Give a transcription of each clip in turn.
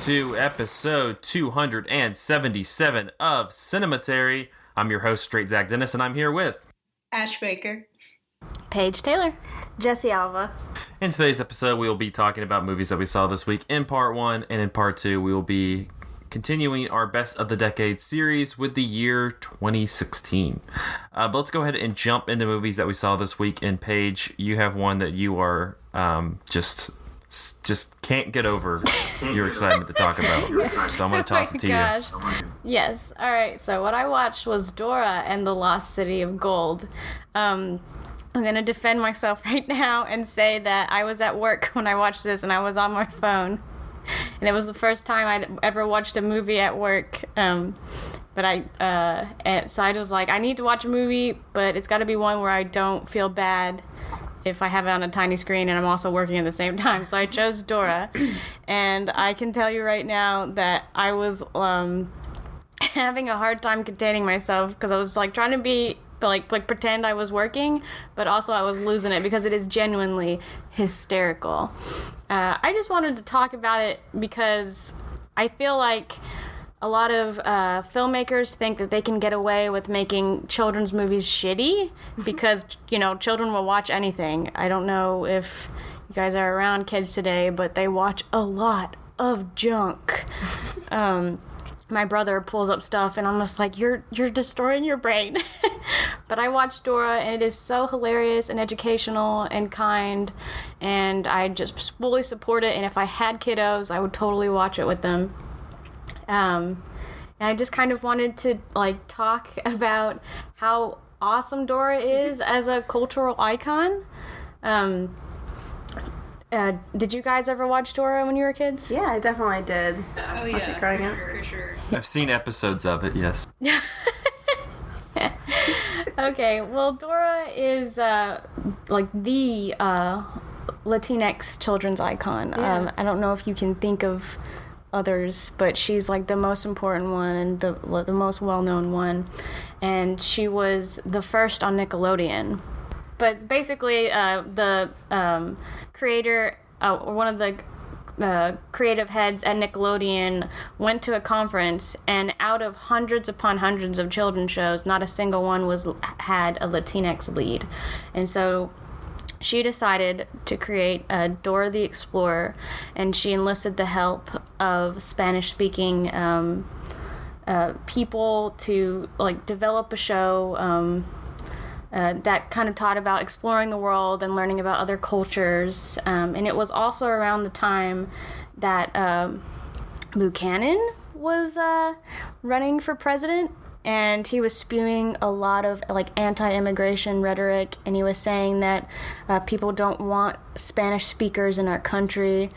to episode 277 of Cinematary. I'm your host, Straight Zach Dennis, and I'm here with Ash Baker, Paige Taylor, Jessy Alva. In today's episode, we will be talking about movies that we saw this week in part 1, and in part 2, we will be continuing our Best of the Decade series with the year 2016. But let's go ahead and jump into movies that we saw this week. And Paige, you have one that you are just can't get over your excitement to talk about. So I'm going to toss it to you. Yes. All right. So what I watched was Dora and the Lost City of Gold. I'm going to defend myself right now and say that I was at work when I watched this and I was on my phone. And it was the first time I'd ever watched a movie at work. So I was like, I need to watch a movie, but it's got to be one where I don't feel bad if I have it on a tiny screen and I'm also working at the same time. So I chose Dora. And I can tell you right now that I was having a hard time containing myself because I was like trying to be like pretend I was working, but also I was losing it because it is genuinely hysterical. I just wanted to talk about it because I feel like a lot of filmmakers think that they can get away with making children's movies shitty because, children will watch anything. I don't know if you guys are around kids today, but they watch a lot of junk. My brother pulls up stuff and I'm just like, you're destroying your brain. But I watched Dora and it is so hilarious and educational and kind, and I just fully support it. And if I had kiddos, I would totally watch it with them. And I just kind of wanted to talk about how awesome Dora is as a cultural icon. Did you guys ever watch Dora when you were kids? Yeah, I definitely did. Oh yeah, growing up. for sure. I've seen episodes of it, yes. Okay, well, Dora is the Latinx children's icon. Yeah. I don't know if you can think of others, but she's the most important one and the most well-known one. And she was the first on Nickelodeon. But basically, the creator, or one of the creative heads at Nickelodeon went to a conference, and out of hundreds upon hundreds of children's shows, not a single one had a Latinx lead. And so she decided to create Dora the Explorer, and she enlisted the help of Spanish-speaking people to develop a show that kind of taught about exploring the world and learning about other cultures. And it was also around the time that Buchanan was running for president, and he was spewing a lot of anti-immigration rhetoric, and he was saying that people don't want Spanish speakers in our country.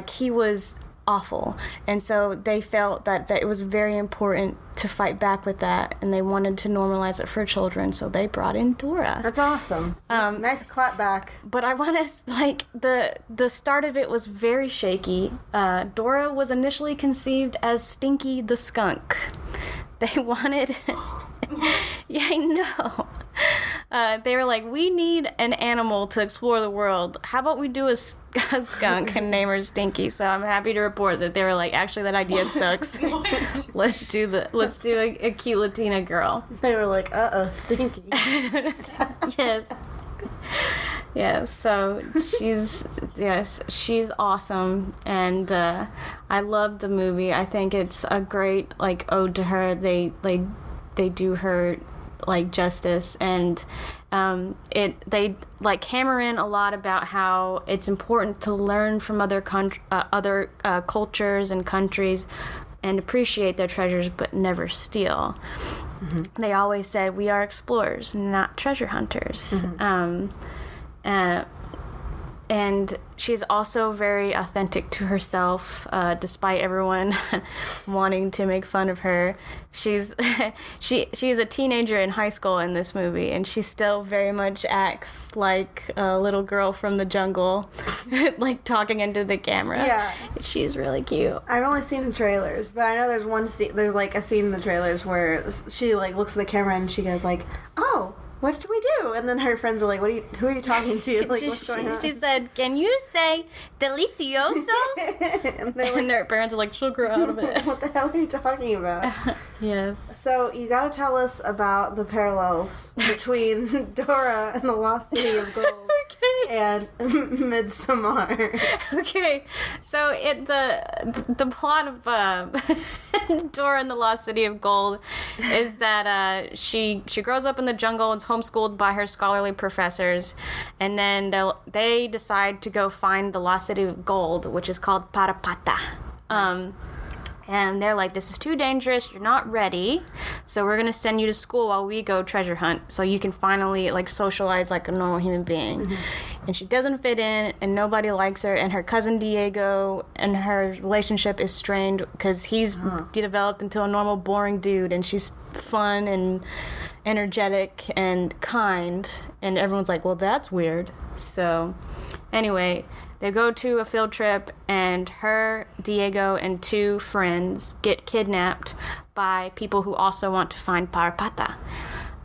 He was awful. And so they felt that it was very important to fight back with that, and they wanted to normalize it for children, so they brought in Dora. That's awesome. Nice clap back. But I want to, the start of it was very shaky. Dora was initially conceived as Stinky the skunk. They wanted... Yeah, I know. They were like, we need an animal to explore the world. How about we do a skunk and name her Stinky? So I'm happy to report that they were like, actually, that idea sucks. Let's do a cute Latina girl. They were like, Stinky. Yes. So she's awesome, and I love the movie. I think it's a great ode to her. They do her justice, and they hammer in a lot about how it's important to learn from other cultures and countries and appreciate their treasures, but never steal. Mm-hmm. They always said, we are explorers, not treasure hunters. Mm-hmm. And she's also very authentic to herself, despite everyone wanting to make fun of her. She's a teenager in high school in this movie, and she still very much acts like a little girl from the jungle, talking into the camera. Yeah, she's really cute. I've only seen the trailers, but I know there's a scene in the trailers where she looks at the camera and she goes oh, what did we do? And then her friends are like, who are you talking to? Like, what's going on? She said, can you say delicioso? And they're like, And their parents are like, she'll grow out of it. what the hell are you talking about? Yes. So you gotta tell us about the parallels between Dora and the Lost City of Gold Okay. and Midsommar. Okay, so the plot of Dora and the Lost City of Gold is that she grows up in the jungle and is homeschooled by her scholarly professors, and then they decide to go find the Lost City of Gold, which is called Parapata. And they're like, this is too dangerous, you're not ready, so we're gonna send you to school while we go treasure hunt so you can finally like socialize like a normal human being. Mm-hmm. And she doesn't fit in and nobody likes her, and her cousin Diego and her relationship is strained because he's developed into a normal boring dude and she's fun and energetic and kind, and everyone's like, well, that's weird. So anyway, they go to a field trip, and her, Diego, and two friends get kidnapped by people who also want to find Parapata.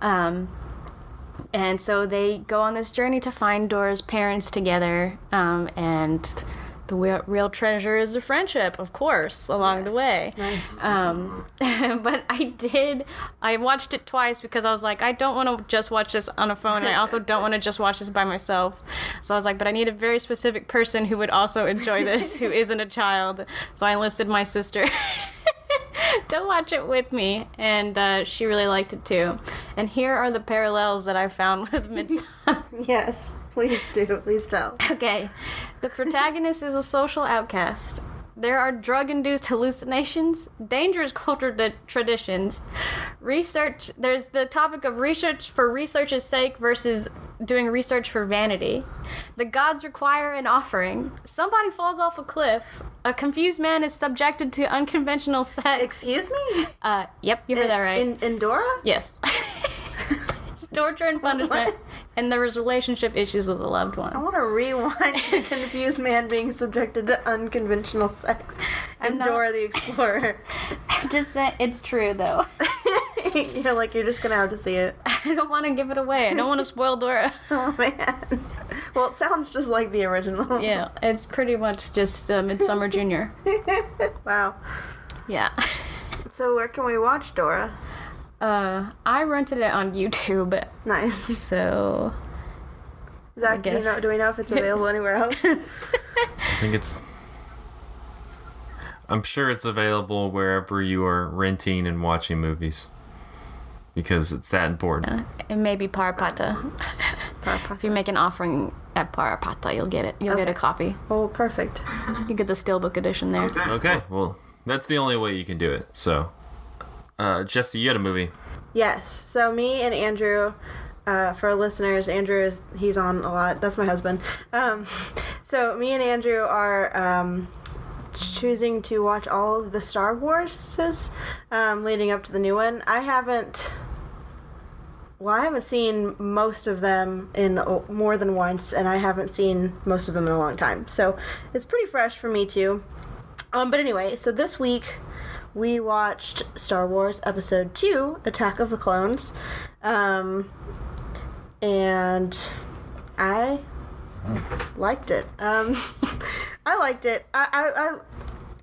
And so they go on this journey to find Dora's parents together, and the real treasure is the friendship, of course, along the way. Nice. But I watched it twice because I was like, I don't want to just watch this on a phone, and I also don't want to just watch this by myself. So I was like, but I need a very specific person who would also enjoy this, who isn't a child. So I enlisted my sister to watch it with me, and she really liked it too. And here are the parallels that I found with Midsommar. Yes, please do. Please tell. Okay, the protagonist is a social outcast. There are drug-induced hallucinations, dangerous cultural traditions, research. There's the topic of research for research's sake versus doing research for vanity. The gods require an offering. Somebody falls off a cliff. A confused man is subjected to unconventional sex. Excuse me? Yep, you heard that right. In Dora? Yes. It's torture and punishment. And there was relationship issues with a loved one. I want to rewind to the confused man being subjected to unconventional sex and Dora the Explorer. I'm just saying, it's true though. You're like, you're just going to have to see it. I don't want to give it away. I don't want to spoil Dora. Oh, man. Well, it sounds just like the original. Yeah, it's pretty much just Midsummer Junior. Wow. Yeah. So where can we watch Dora? I rented it on YouTube. Nice. So Zach, do we know if it's available anywhere else? I'm sure it's available wherever you are renting and watching movies, because it's that important. it may be Parapata. If you make an offering at Parapata, you'll get it. You'll get a copy. Oh, perfect. You get the Steelbook edition there. Okay, well, that's the only way you can do it. So, Jessy, you had a movie. Yes. So me and Andrew, for listeners, Andrew he's on a lot. That's my husband. So me and Andrew are choosing to watch all of the Star Warses leading up to the new one. I haven't seen most of them in more than once, and I haven't seen most of them in a long time. So it's pretty fresh for me too. But anyway, so this week we watched Star Wars Episode 2, Attack of the Clones. And I liked it. I liked it. I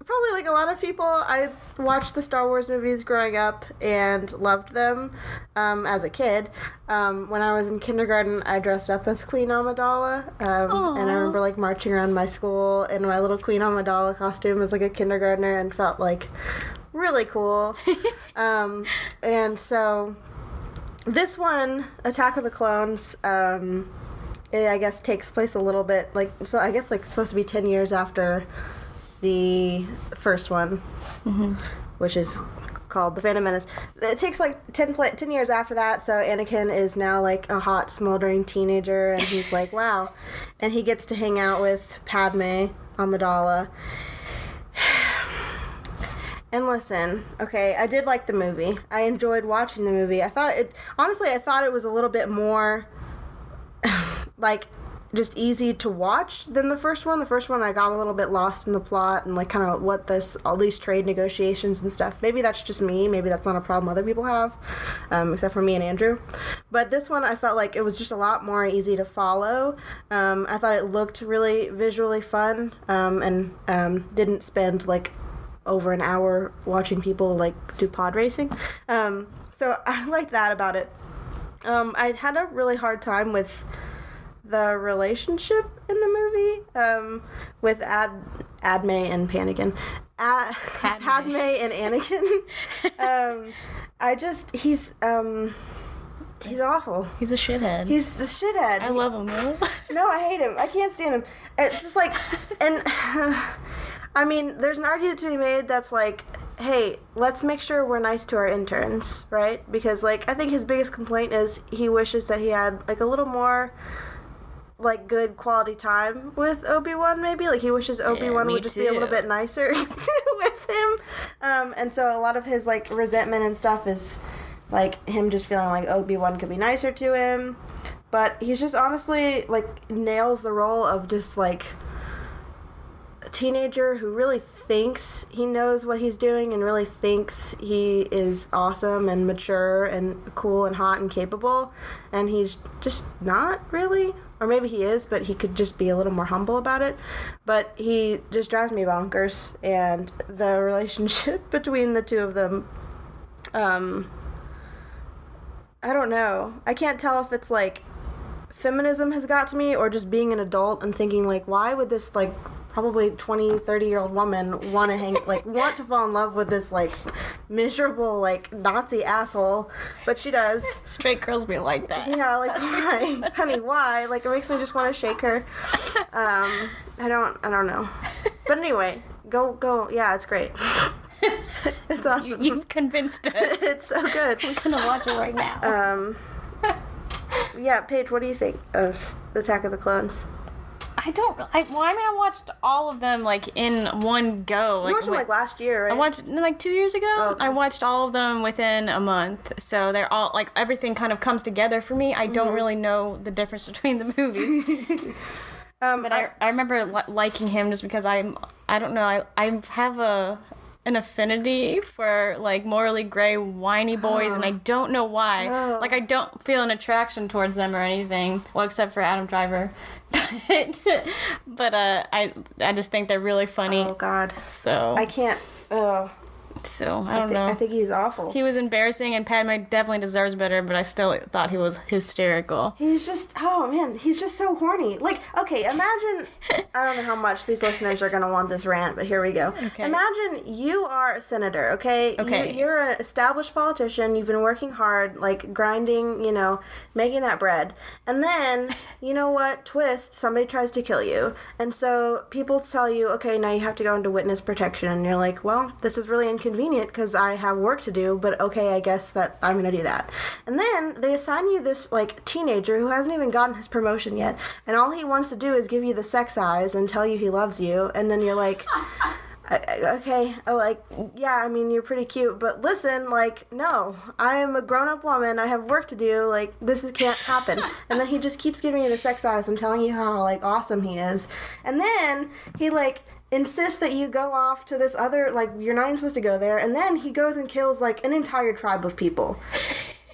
probably like a lot of people, I watched the Star Wars movies growing up and loved them as a kid. When I was in kindergarten, I dressed up as Queen Amidala, and I remember like marching around my school in my little Queen Amidala costume as like a kindergartner, and felt like really cool. And so this one, Attack of the Clones, it, I guess, takes place a little bit, like, I guess, like, supposed to be 10 years after the first one, which is called The Phantom Menace. It takes, like, 10 years after that, so Anakin is now, like, a hot, smoldering teenager, and he's like, wow. And he gets to hang out with Padme Amidala. And listen, okay, I did like the movie. I enjoyed watching the movie. I thought it was a little bit more, like, just easy to watch than the first one. The first one I got a little bit lost in the plot and like kind of what all these trade negotiations and stuff. Maybe that's just me. Maybe that's not a problem other people have, except for me and Andrew. But this one I felt like it was just a lot more easy to follow. I thought it looked really visually fun, and didn't spend like over an hour watching people like do pod racing. So I liked that about it. I had a really hard time with the relationship in the movie, with Padme and Panakin. Padme and Anakin. He's awful. He's a shithead. He's the shithead. I love him, though. No, I hate him. I can't stand him. It's just like, and I mean, there's an argument to be made that's like, hey, let's make sure we're nice to our interns, right? Because, like, I think his biggest complaint is he wishes that he had, like, a little more, like, good quality time with Obi-Wan, maybe. Like, he wishes Obi-Wan would just be a little bit nicer with him. And so a lot of his, like, resentment and stuff is, like, him just feeling like Obi-Wan could be nicer to him. But he's just honestly, like, nails the role of just, like, a teenager who really thinks he knows what he's doing and really thinks he is awesome and mature and cool and hot and capable, and he's just not really. Or maybe he is, but he could just be a little more humble about it. But he just drives me bonkers, and the relationship between the two of them, I don't know. I can't tell if it's like feminism has got to me or just being an adult and thinking like, why would this like probably 30-year-old woman want to fall in love with this like miserable like Nazi asshole, but she does. Straight girls be like that. Yeah, like why? Honey, why? Like it makes me just want to shake her. I don't know. But anyway, go. Yeah, it's great. It's awesome. You've convinced us. It's so good. I'm gonna watch it right now. Yeah, Paige, what do you think of Attack of the Clones? I watched all of them, like, in one go. You watched them, like, last year, right? I watched them, like, 2 years ago. Oh, okay. I watched all of them within a month. So they're all, like, everything kind of comes together for me. I don't really know the difference between the movies. But I remember liking him just because I don't know, I have an affinity for, like, morally gray, whiny boys, and I don't know why. Like, I don't feel an attraction towards them or anything. Well, except for Adam Driver. But I just think they're really funny. Oh, God. So. I can't. So, I don't know. I think he's awful. He was embarrassing, and Padme definitely deserves better, but I still thought he was hysterical. He's just, oh man, he's just so horny. Like, okay, imagine, I don't know how much these listeners are going to want this rant, but here we go. Okay. Imagine you are a senator, okay? Okay. You're an established politician, you've been working hard, like grinding, making that bread. And then, you know what, twist, somebody tries to kill you. And so people tell you, okay, now you have to go into witness protection. And you're like, well, this is really inconvenient because I have work to do, but okay, I guess that I'm going to do that. And then they assign you this, like, teenager who hasn't even gotten his promotion yet, and all he wants to do is give you the sex eyes and tell you he loves you, and then you're like, okay, like, yeah, I mean, you're pretty cute, but listen, like, no, I am a grown-up woman, I have work to do, like, this can't happen. And then he just keeps giving you the sex eyes and telling you how, like, awesome he is. And then he, like, insists that you go off to this other, like, you're not even supposed to go there, and then he goes and kills, like, an entire tribe of people.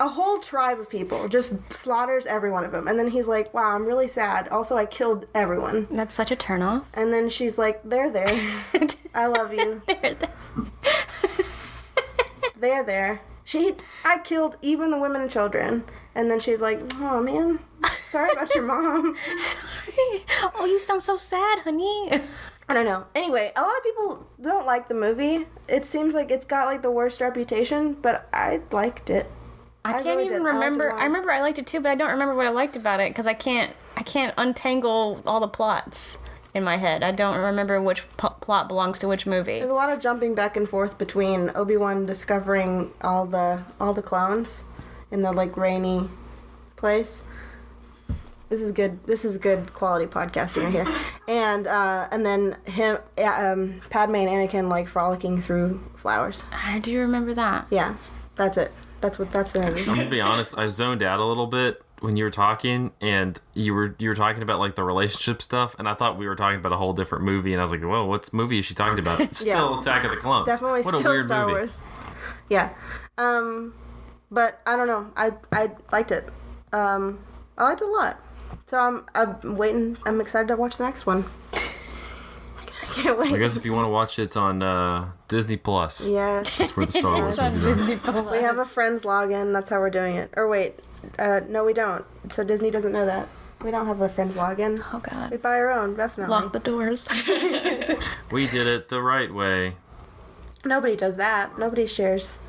A whole tribe of people. Just slaughters every one of them. And then he's like, wow, I'm really sad. Also, I killed everyone. That's such a turnoff. And then she's like, they're there. I love you. They're there. I killed even the women and children. And then she's like, oh, man. Sorry about your mom. Sorry. Oh, you sound so sad, honey. I don't know. Anyway, a lot of people don't like the movie. It seems like it's got, like, the worst reputation, but I liked it. I can't really even did. remember. I remember I liked it too, but I don't remember what I liked about it because I can't untangle all the plots in my head. I don't remember which plot belongs to which movie. There's a lot of jumping back and forth between Obi-Wan discovering all the clones in the, like, rainy place. This is good quality podcasting right here. And then him, Padme and Anakin, like, frolicking through flowers. I do remember that. Yeah, that's it. That's the movie. I'm gonna be honest, I zoned out a little bit when you were talking, and you were talking about like the relationship stuff, and I thought we were talking about a whole different movie, and I was like, "Whoa, what movie is she talking about?" It's still Attack of the Clones. Definitely what still a weird Star movie. Wars. Yeah. But I don't know. I liked it. I liked it a lot. So I'm waiting. I'm excited to watch the next one. I can't wait. I guess if you want to watch it on Disney Plus, Yes. that's where the Star Wars movies are. We have a friend's login. That's how we're doing it. Or wait, no, we don't. So Disney doesn't know that. We don't have a friend's login. Oh God. We buy our own, definitely. Lock the doors. We did it the right way. Nobody does that. Nobody shares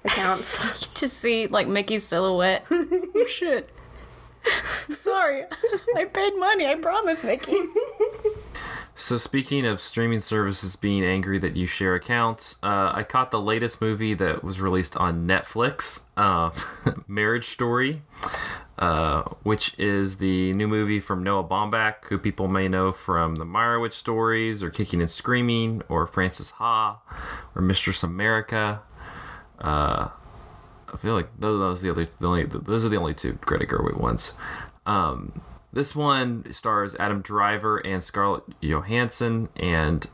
accounts. Just see like Mickey's silhouette. Oh shit. I'm sorry. I paid money. I promise, Mickey. So speaking of streaming services being angry that you share accounts, I caught the latest movie that was released on Netflix, Marriage Story, which is the new movie from Noah Baumbach, who people may know from the Meyerowitz stories, or Kicking and Screaming, or Frances Ha, or Mistress America. I feel like those are the only two Greta Gerwig ones. This one stars Adam Driver and Scarlett Johansson, and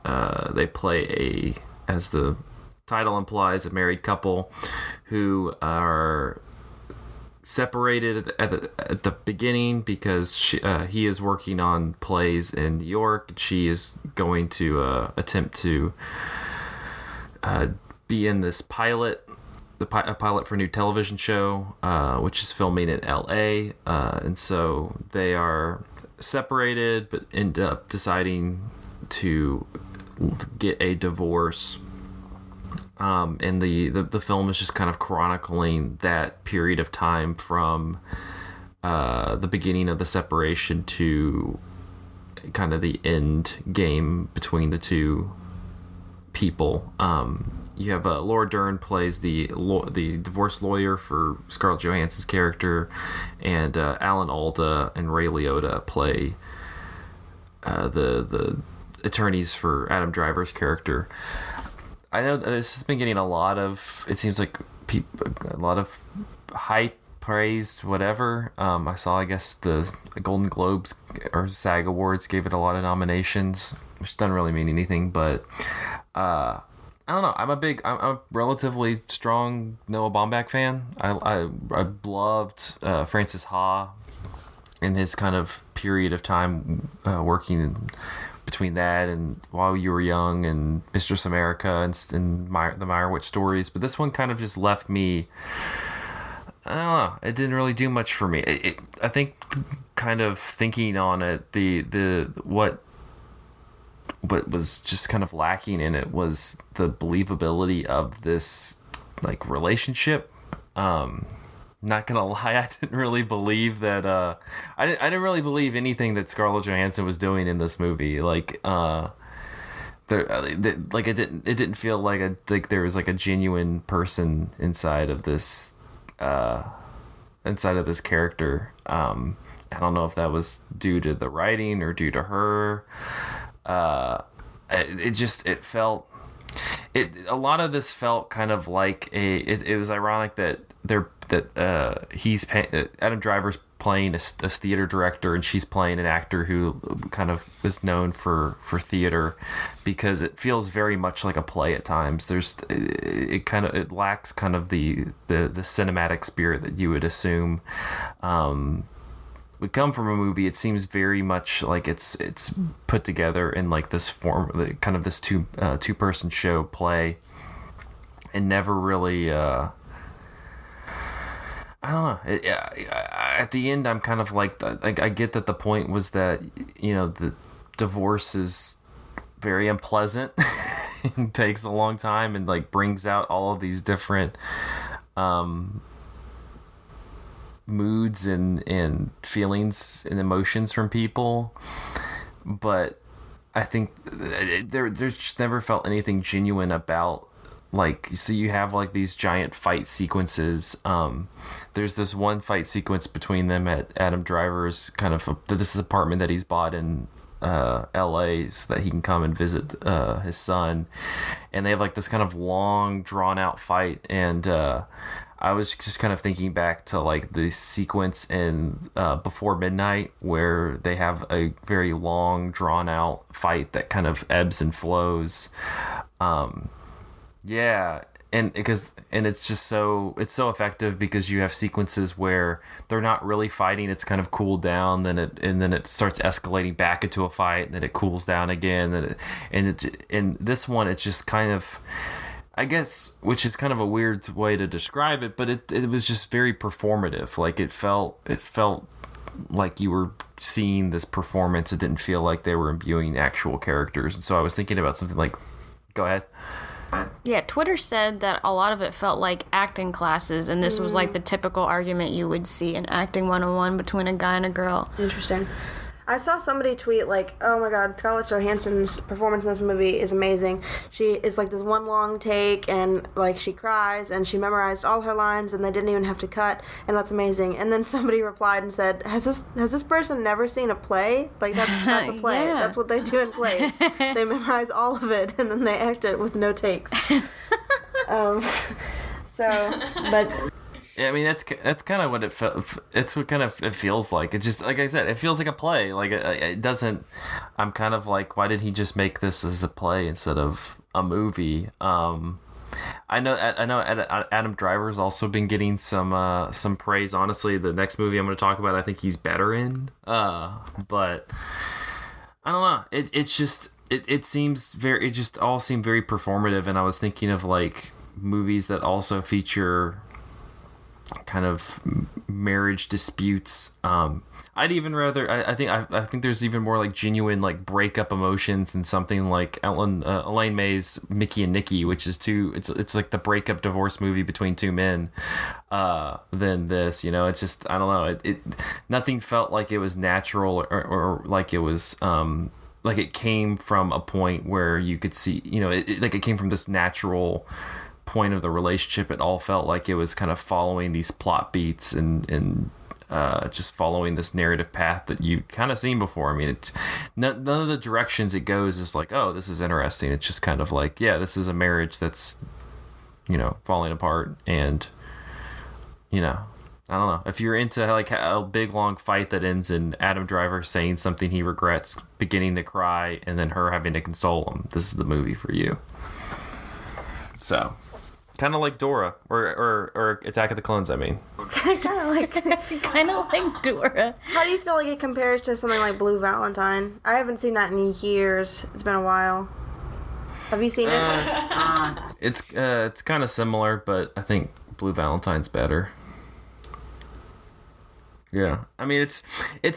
they play as the title implies, a married couple who are separated at the beginning because he is working on plays in New York, and she is going to attempt to be in this pilot. A pilot for a new television show, which is filming in LA, and so they are separated, but end up deciding to get a divorce. And the film is just kind of chronicling that period of time from the beginning of the separation to kind of the end game between the two people. You have Laura Dern plays the divorce lawyer for Scarlett Johansson's character, and Alan Alda and Ray Liotta play the attorneys for Adam Driver's character. I know this has been getting a lot of, it seems like a lot of hype, praise, whatever. I saw, I guess, the Golden Globes or SAG Awards gave it a lot of nominations, which doesn't really mean anything, but I don't know. I'm a relatively strong Noah Baumbach fan. I loved Frances Ha and his kind of period of time working between that and While You Were Young and Mistress America and the Meyerowitz stories. But this one kind of just left me, I don't know. It didn't really do much for me. I think kind of thinking on it, what was just kind of lacking in it was the believability of this like relationship. Not gonna lie, I didn't really believe that. I didn't really believe anything that Scarlett Johansson was doing in this movie. Like, like it didn't feel like there was like a genuine person inside of this character. I don't know if that was due to the writing or due to her. It felt, a lot of this felt kind of like it was ironic that Adam Driver's playing a theater director and she's playing an actor who kind of was known for theater, because it feels very much like a play at times. It lacks kind of the cinematic spirit that you would assume would come from a movie. It seems very much like it's put together in like this form, kind of this two-person show play, and never really I don't know. At the end, I'm kind of like I get that the point was that, you know, the divorce is very unpleasant and takes a long time and like brings out all of these different moods and feelings and emotions from people, but I think there's just never felt anything genuine about, like, so you have like these giant fight sequences. There's this one fight sequence between them at Adam Driver's this is apartment that he's bought in LA so that he can come and visit his son, and they have like this kind of long drawn out fight, and I was just kind of thinking back to like the sequence in Before Midnight where they have a very long, drawn out fight that kind of ebbs and flows. Yeah. And it's just so effective because you have sequences where they're not really fighting. It's kind of cooled down, then it starts escalating back into a fight, and then it cools down again. And this one, it's just kind of, I guess, which is kind of a weird way to describe it, but it was just very performative. Like it felt like you were seeing this performance. It didn't feel like they were imbuing actual characters. And so I was thinking about something like, go ahead. Yeah, Twitter said that a lot of it felt like acting classes, and this was like the typical argument you would see in acting 101 between a guy and a girl. Interesting. I saw somebody tweet, like, oh my god, Scarlett Johansson's performance in this movie is amazing. She is like this one long take, and like she cries, and she memorized all her lines, and they didn't even have to cut, and that's amazing. And then somebody replied and said, has this person never seen a play? Like, that's a play. Yeah. That's what they do in plays. They memorize all of it, and then they act it with no takes. But... Yeah, I mean that's kind of what it felt. It's what kind of it feels like. It just, like I said, it feels like a play. Like it doesn't. I'm kind of like, why did he just make this as a play instead of a movie? I know Adam Driver's also been getting some praise. Honestly, the next movie I'm going to talk about, I think he's better in. But I don't know. It's just it seems very. It just all seemed very performative, and I was thinking of like movies that also feature kind of marriage disputes. I'd even rather. I think there's even more like genuine like breakup emotions in something like Elaine May's Mickey and Nicky, which is it's like the breakup divorce movie between two men. Than this, you know. It's just, I don't know. It nothing felt like it was natural or like it was like it came from a point where you could see, you know, like it came from this natural point of the relationship. It all felt like it was kind of following these plot beats and just following this narrative path that you kind of seen before. I mean, none of the directions it goes is like, oh, this is interesting. It's just kind of like, yeah, this is a marriage that's, you know, falling apart. And, you know, I don't know, if you're into like a big long fight that ends in Adam Driver saying something he regrets, beginning to cry, and then her having to console him, this is the movie for you. So kind of like Dora or Attack of the Clones, I mean. Kind of like Dora. How do you feel like it compares to something like Blue Valentine? I haven't seen that in years. It's been a while. Have you seen it? It's kind of similar, but I think Blue Valentine's better. Yeah, I mean it's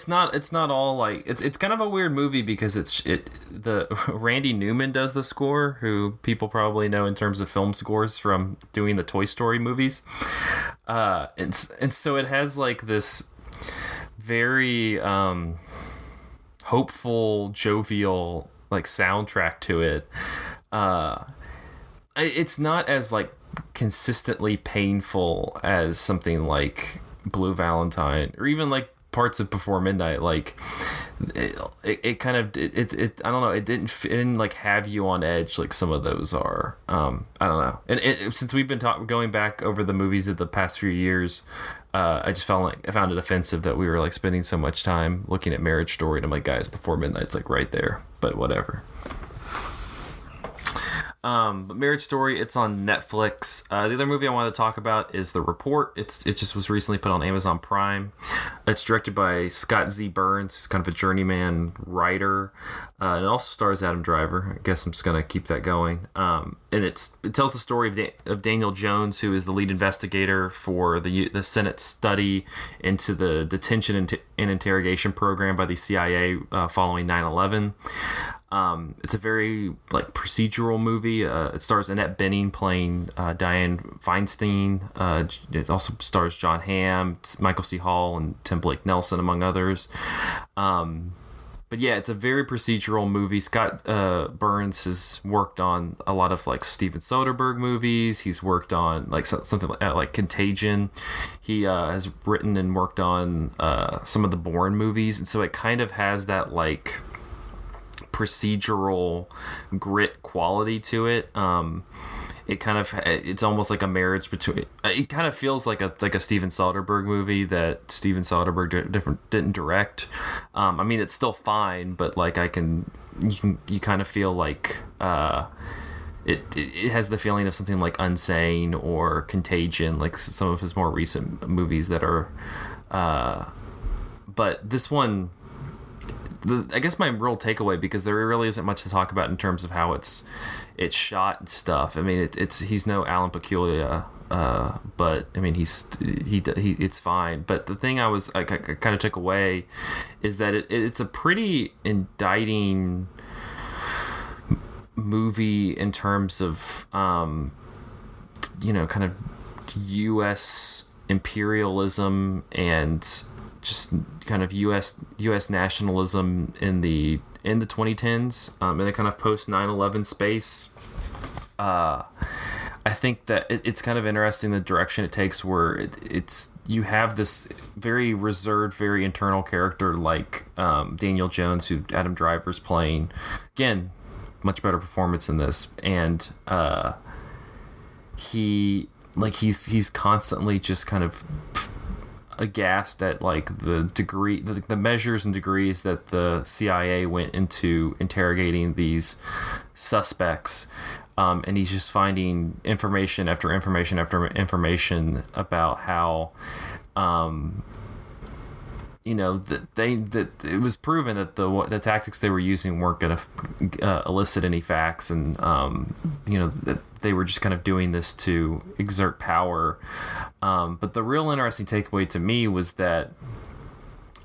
not all like it's kind of a weird movie because the Randy Newman does the score, who people probably know in terms of film scores from doing the Toy Story movies, and so it has like this very hopeful, jovial like soundtrack to it. It's not as like consistently painful as something like Blue Valentine or even like parts of Before Midnight. Like it kind of I don't know, it didn't like have you on edge like some of those are. I don't know, and since we've been going back over the movies of the past few years, I just found it offensive that we were like spending so much time looking at Marriage Story, and I'm like, guys, Before Midnight's like right there, but whatever. But Marriage Story, it's on Netflix. The other movie I wanted to talk about is The Report. It just was recently put on Amazon Prime. It's directed by Scott Z. Burns, who's kind of a journeyman writer. And it also stars Adam Driver. I guess I'm just gonna keep that going. And it tells the story of Daniel Jones, who is the lead investigator for the Senate study into the detention and interrogation program by the CIA following 9/11. It's a very like procedural movie. It stars Annette Bening playing Dianne Feinstein. It also stars John Hamm, Michael C. Hall, and Tim Blake Nelson, among others. But yeah, it's a very procedural movie. Scott Burns has worked on a lot of like Steven Soderbergh movies. He's worked on like something like Contagion. He has written and worked on some of the Bourne movies, and so it kind of has that like procedural grit quality to it. it's almost like a marriage between. It kind of feels like a Steven Soderbergh movie that Steven Soderbergh didn't direct. I mean, it's still fine, but like you kind of feel like it has the feeling of something like Unsane or Contagion, like some of his more recent movies that are. But this one, I guess my real takeaway, because there really isn't much to talk about in terms of how it's shot and stuff. I mean, he's no Alan Pacula, but I mean he it's fine. But the thing I kind of took away is that it's a pretty indicting movie in terms of kind of U.S. imperialism and just kind of U.S. nationalism in the 2010s, in a kind of post 9/11 space. I think that it's kind of interesting the direction it takes, where you have this very reserved, very internal character like Daniel Jones, who Adam Driver's playing. Again, much better performance in this, and he's constantly just kind of aghast at like the measures and degrees that the CIA went into interrogating these suspects, and he's just finding information after information after information about how that it was proven that the tactics they were using weren't going to elicit any facts, and that they were just kind of doing this to exert power. But the real interesting takeaway to me was that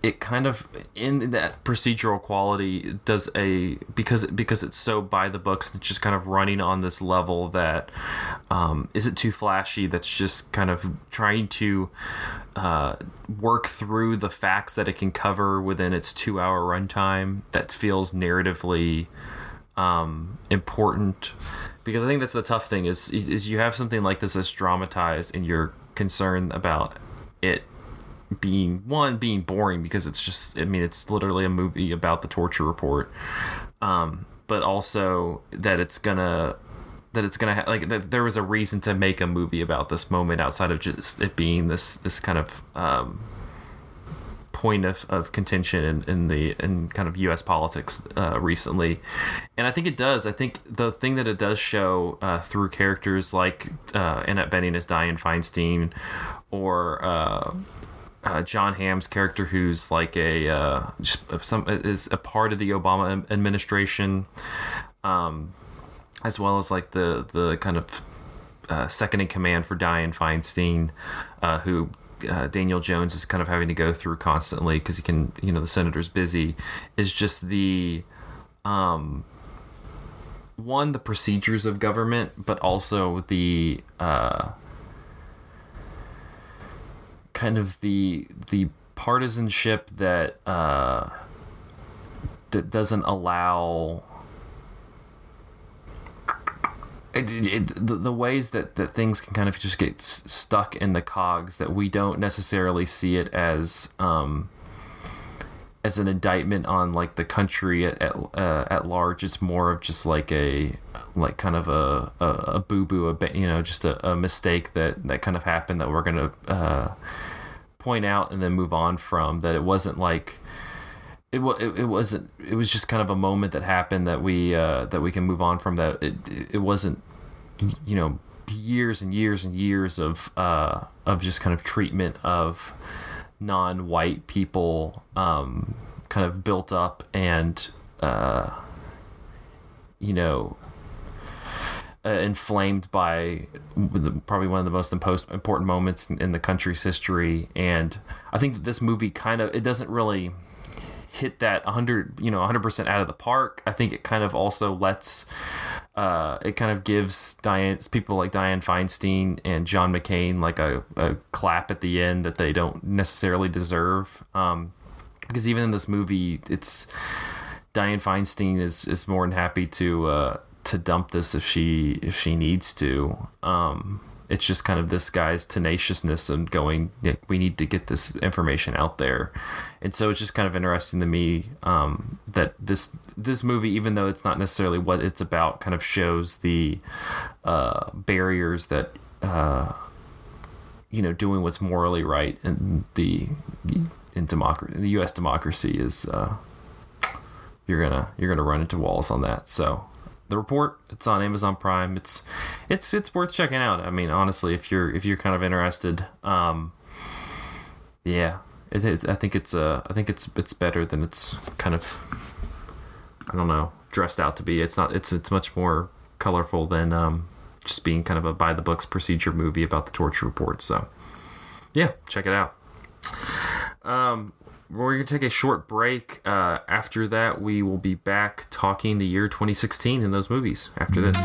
it kind of, in that procedural quality, does because it's so by the books, it's just kind of running on this level that isn't too flashy, that's just kind of trying to work through the facts that it can cover within its 2-hour runtime, that feels narratively important. Because I think that's the tough thing is you have something like this that's dramatized, and you're concerned about it being boring, because it's just, I mean, it's literally a movie about the torture report, but also that it's gonna like that there was a reason to make a movie about this moment outside of just it being this kind of point of contention in kind of U.S. politics recently. And I think it does. I think the thing that it does show through characters like Annette Bening as Dianne Feinstein, or John Hamm's character, who's like is a part of the Obama administration, as well as like the kind of second in command for Dianne Feinstein, who Daniel Jones is kind of having to go through constantly because he can, the senator's busy, is just the the procedures of government, but also the kind of the partisanship that that doesn't allow the ways that things can kind of just get stuck in the cogs, that we don't necessarily see it as an indictment on like the country at large. It's more of just like kind of a boo-boo, just a mistake that kind of happened that we're going to point out and then move on from. That it wasn't like it wasn't. It was just kind of a moment that happened that we can move on from. That it wasn't, years and years and years of just kind of treatment of non-white people, kind of built up and inflamed by probably one of the most important moments in the country's history. And I think that this movie it doesn't really hit that 100% out of the park. I think it kind of also lets it kind of gives people like Dianne Feinstein and John McCain like a clap at the end that they don't necessarily deserve, because even in this movie, it's Dianne Feinstein is more than happy to dump this if she needs to, It's just kind of this guy's tenaciousness and going, we need to get this information out there. And so it's just kind of interesting to me that this movie, even though it's not necessarily what it's about, kind of shows the barriers that doing what's morally right in democracy, the U.S. democracy is you're gonna run into walls on that. So The Report, it's on Amazon Prime. It's worth checking out. I mean, honestly, if you're kind of interested, yeah, I think it's better than it's kind of, I don't know, dressed out to be. It's not. It's much more colorful than just being kind of a by the books procedure movie about the torture report. So yeah, check it out. We're going to take a short break. After that, we will be back talking the year 2016 in those movies after this.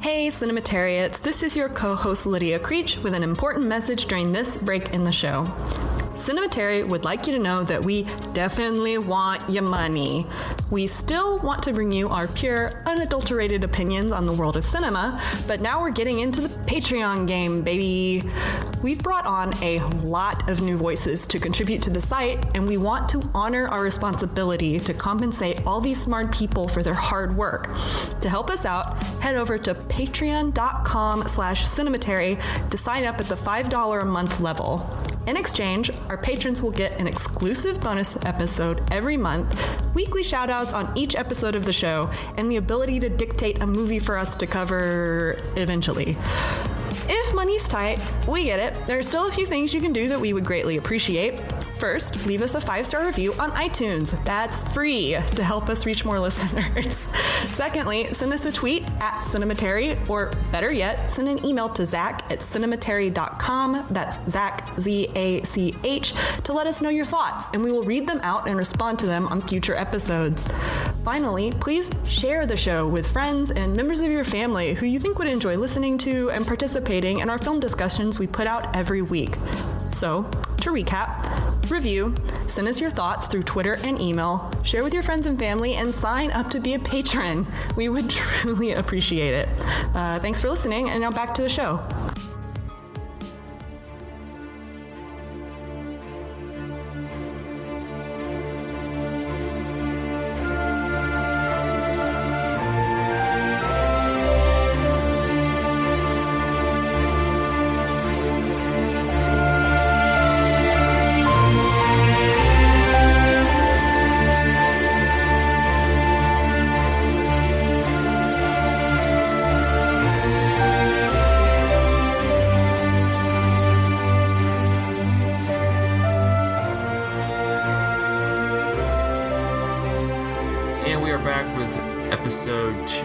Hey, Cinematariats. This is your co-host Lydia Creech with an important message during this break in the show. Cinematary would like you to know that we definitely want your money. We still want to bring you our pure, unadulterated opinions on the world of cinema, but now we're getting into the Patreon game, baby. We've brought on a lot of new voices to contribute to the site, and we want to honor our responsibility to compensate all these smart people for their hard work. To help us out, head over to patreon.com/cinematary to sign up at the $5 a month level. In exchange, our patrons will get an exclusive bonus episode every month, weekly shoutouts on each episode of the show, and the ability to dictate a movie for us to cover eventually. If money's tight, we get it. There are still a few things you can do that we would greatly appreciate. First, leave us a 5-star review on iTunes. That's free to help us reach more listeners. Secondly, send us a tweet at Cinematary, or better yet, send an email to Zach@cinematary.com. That's Zach, Z-A-C-H, to let us know your thoughts, and we will read them out and respond to them on future episodes. Finally, please share the show with friends and members of your family who you think would enjoy listening to and participating in our film discussions we put out every week. So, to recap, review, send us your thoughts through Twitter and email, share with your friends and family, and sign up to be a patron. We would truly appreciate it. Thanks for listening, and now back to the show.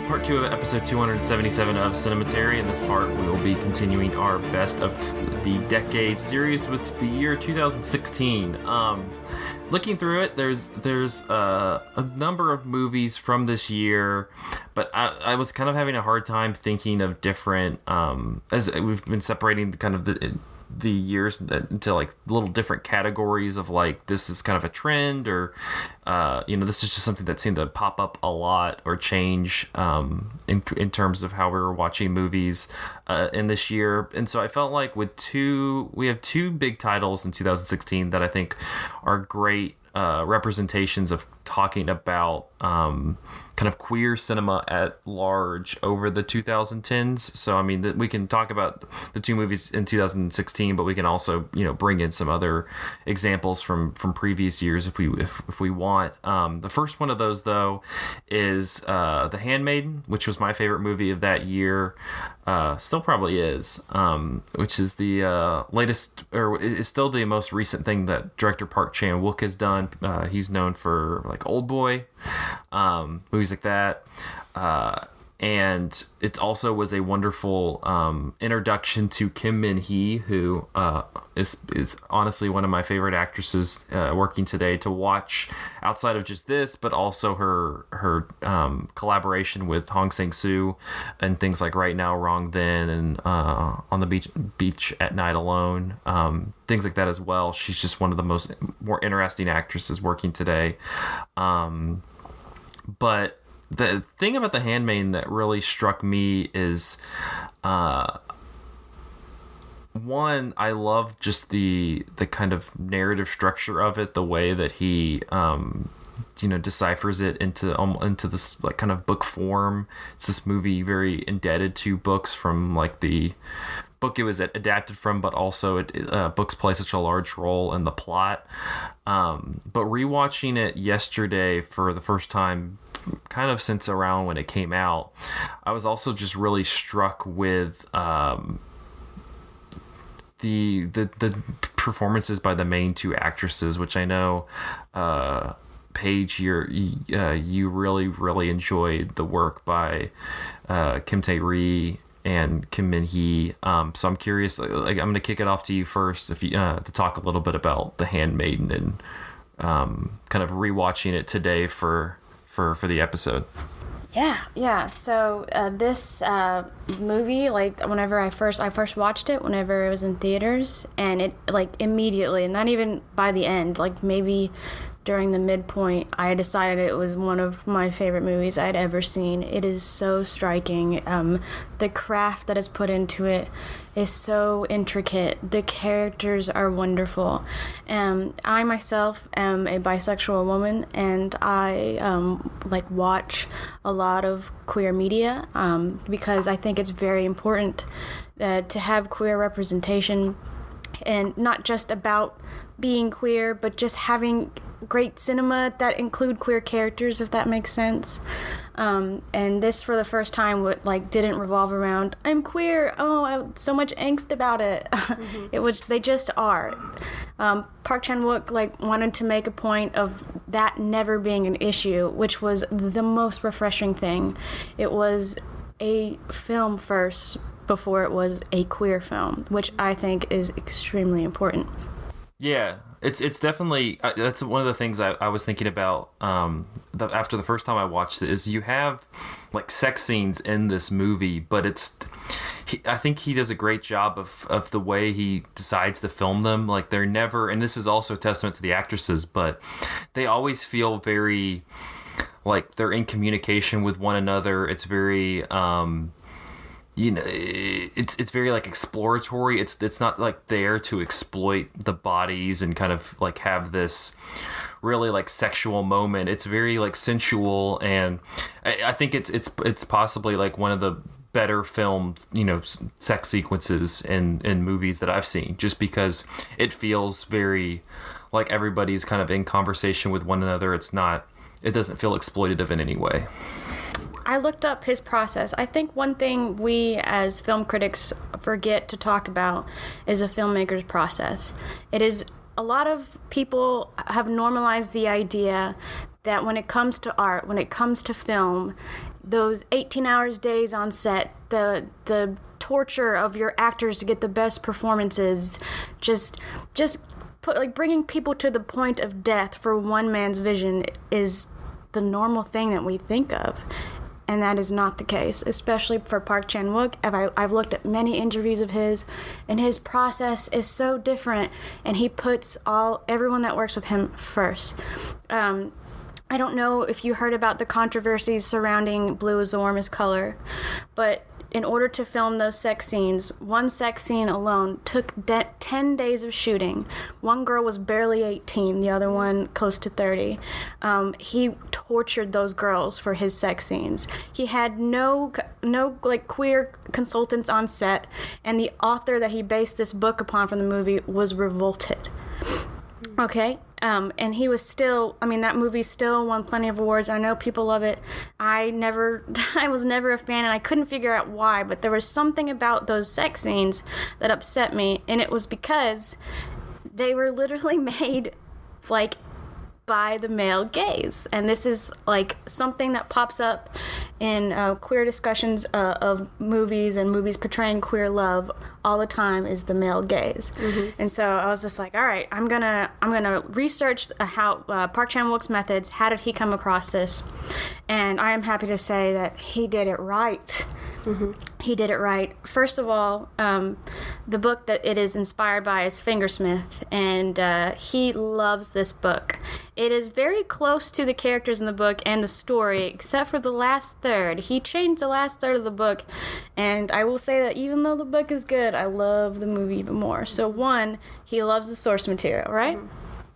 Part 2 of episode 277 of Cinematary. In this part, we will be continuing our best of the decade series with the year 2016. Looking through it, there's a number of movies from this year, but I was kind of having a hard time thinking of different, as we've been separating kind of the years into like little different categories of like, this is kind of a trend, or this is just something that seemed to pop up a lot or change in terms of how we were watching movies in this year. And so I felt like we have two big titles in 2016 that I think are great representations of talking about kind of queer cinema at large over the 2010s. So I mean, we can talk about the two movies in 2016, but we can also bring in some other examples from previous years if we want. The first one of those though is The Handmaiden, which was my favorite movie of that year. Still probably is, which is the latest, or is still the most recent thing that director Park Chan-wook has done. He's known for like Old Boy, movies like that. And it also was a wonderful introduction to Kim Min-hee, who is honestly one of my favorite actresses working today to watch outside of just this, but also her collaboration with Hong Sang-soo and things like Right Now, Wrong Then, and On the Beach at Night Alone, things like that as well. She's just one of the more interesting actresses working today. But the thing about The Handmaiden that really struck me is, one, I love just the kind of narrative structure of it, the way that he deciphers it into this like kind of book form. It's this movie very indebted to books from like the book it was adapted from, but also books play such a large role in the plot. But rewatching it yesterday for the first time, kind of since around when it came out, I was also just really struck with the performances by the main two actresses, which I know Paige, you really enjoyed the work by Kim Tae-ri and Kim Min-hee. So I'm curious, like I'm going to kick it off to you first, if you to talk a little bit about The Handmaiden and kind of rewatching it today for the episode. Yeah. So this movie, like whenever I first watched it, whenever it was in theaters, and it like immediately, and not even by the end, like maybe during the midpoint, I decided it was one of my favorite movies I'd ever seen. It is so striking. The craft that is put into it is so intricate. The characters are wonderful. I myself am a bisexual woman, and I watch a lot of queer media because I think it's very important to have queer representation, and not just about being queer, but just having great cinema that include queer characters, if that makes sense. And this, for the first time, didn't revolve around I'm queer. Oh, I have so much angst about it. Mm-hmm. It was, they just are. Park Chan-wook wanted to make a point of that never being an issue, which was the most refreshing thing. It was a film first before it was a queer film, which I think is extremely important. Yeah, it's definitely, that's one of the things I was thinking about after the first time I watched it, is you have like sex scenes in this movie, but I think he does a great job of the way he decides to film them. Like they're never, and this is also a testament to the actresses, but they always feel very like they're in communication with one another. It's very it's very like exploratory. It's not like there to exploit the bodies and kind of like have this really like sexual moment. It's very like sensual, and I think it's possibly like one of the better filmed sex sequences in movies that I've seen, just because it feels very like everybody's kind of in conversation with one another. It doesn't feel exploitative in any way. I looked up his process. I think one thing we as film critics forget to talk about is a filmmaker's process. It is, a lot of people have normalized the idea that when it comes to art, when it comes to film, those 18 hours days on set, the torture of your actors to get the best performances, just bringing people to the point of death for one man's vision is the normal thing that we think of. And that is not the case, especially for Park Chan-wook. I've looked at many interviews of his, and his process is so different, and he puts everyone that works with him first. I don't know if you heard about the controversies surrounding blue is the warmest color, but in order to film those sex scenes, one sex scene alone took 10 days of shooting. One girl was barely 18, the other one close to 30. He tortured those girls for his sex scenes. He had no queer consultants on set, and the author that he based this book upon from the movie was revolted. Okay? And he was still, that movie still won plenty of awards. I know people love it. I was never a fan, and I couldn't figure out why, but there was something about those sex scenes that upset me, and it was because they were literally made, by the male gaze. And this is, something that pops up in queer discussions of movies and movies portraying queer love all the time, is the male gaze. Mm-hmm. And so I was just like, all right, I'm gonna research how Park Chan-wook's methods. How did he come across this? And I am happy to say that he did it right. Mm-hmm. he did it right. First of all, the book that it is inspired by is Fingersmith, and he loves this book. It is very close to the characters in the book and the story, except for the last third. He changed the last third of the book, and I will say that even though the book is good, I love the movie even more. So one, he loves the source material, right?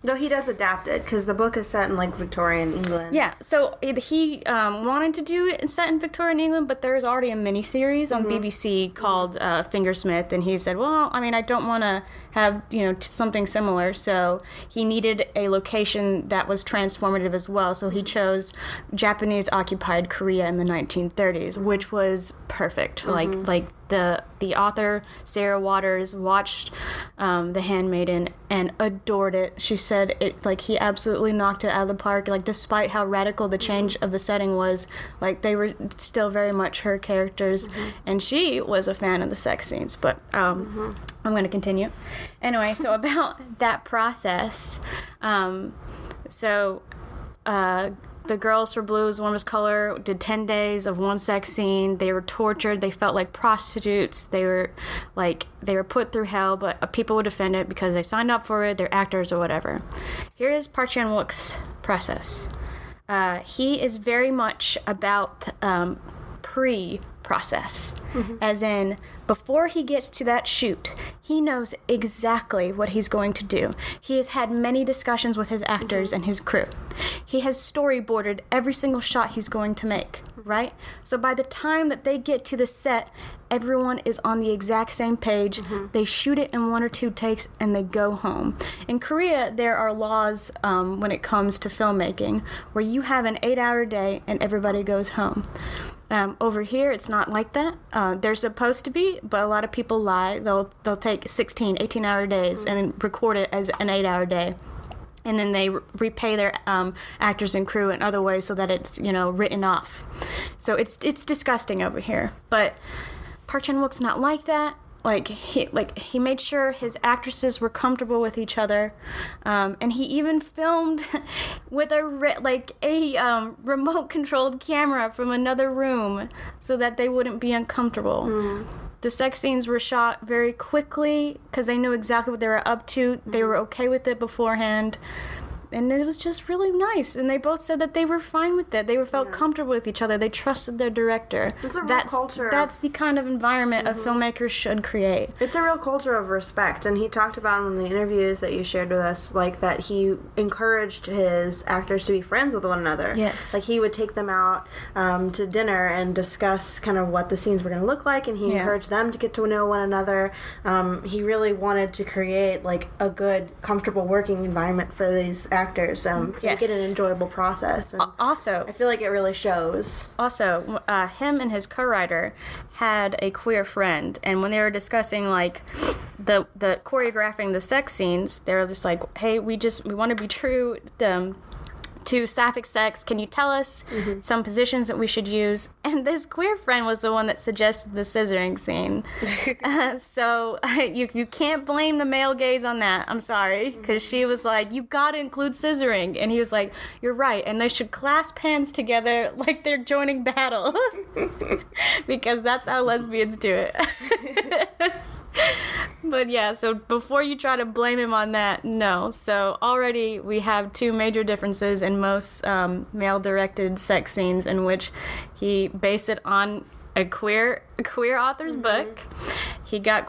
No, he does adapt it because the book is set in like Victorian England. Yeah, so he wanted to do it set in Victorian England, but there's already a miniseries on BBC called Fingersmith, and he said, well, I mean, I don't want to have, something similar, so he needed a location that was transformative as well, so he chose Japanese-occupied Korea in the 1930s, which was perfect. Like the author, Sarah Waters, watched The Handmaiden and adored it. She said he absolutely knocked it out of the park. Like, despite how radical the change of the setting was, like, they were still very much her characters. And she was a fan of the sex scenes. But I'm going to continue. Anyway, so about that process, the Girls for Blues, One Was Color, did 10 days of one sex scene. They were tortured. They felt like prostitutes. They were put through hell, but people would defend it because they signed up for it. They're actors or whatever. Here is Park Chan-wook's process. He is very much about pre-process, as in before he gets to that shoot, he knows exactly what he's going to do. He has had many discussions with his actors and his crew. He has storyboarded every single shot he's going to make, right? So by the time that they get to the set, everyone is on the exact same page. They shoot it in 1 or 2 takes and they go home. In Korea, there are laws when it comes to filmmaking where you have an 8-hour day and everybody goes home. Over here, it's not like that. They're supposed to be, but a lot of people lie. They'll take 16, 18-hour days and record it as an 8-hour day. And then they repay their actors and crew in other ways so that it's, written off. So it's disgusting over here. But Park Chan-wook's not like that. He made sure his actresses were comfortable with each other, and he even filmed with a remote-controlled camera from another room so that they wouldn't be uncomfortable. The sex scenes were shot very quickly because they knew exactly what they were up to. They were okay with it beforehand. And it was just really nice. And they both said that they were fine with it. They felt comfortable with each other. They trusted their director. It's a real culture. That's the kind of environment a filmmaker should create. It's a real culture of respect. And he talked about in one of the interviews that you shared with us, that he encouraged his actors to be friends with one another. Yes. He would take them out to dinner and discuss kind of what the scenes were going to look like. And he encouraged them to get to know one another. He really wanted to create, a good, comfortable working environment for these actors make it an enjoyable process. And also, I feel like it really shows. Also, him and his co-writer had a queer friend, and when they were discussing the choreographing the sex scenes, they were just like, hey, we want to be true to sapphic sex. Can you tell us some positions that we should use? And this queer friend was the one that suggested the scissoring scene. So you can't blame the male gaze on that. I'm sorry, because she was like, you gotta include scissoring, and he was like, you're right, and they should clasp hands together like they're joining battle, because that's how lesbians do it. But yeah, so before you try to blame him on that, no. So already we have 2 major differences in most male-directed sex scenes in which he based it on a queer author's book. He got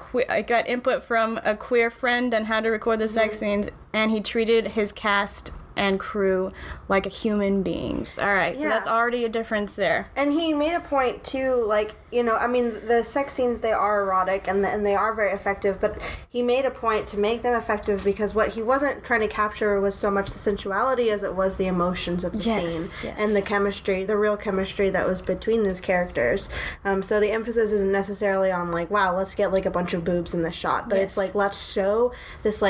input from a queer friend on how to record the sex scenes, and he treated his cast and crew like human beings. All right, so that's already a difference there. And he made a point too, the sex scenes, they are erotic and they are very effective, but he made a point to make them effective because what he wasn't trying to capture was so much the sensuality as it was the emotions of the scene and the chemistry, the real chemistry that was between those characters. So the emphasis isn't necessarily on wow, let's get a bunch of boobs in this shot, but it's let's show this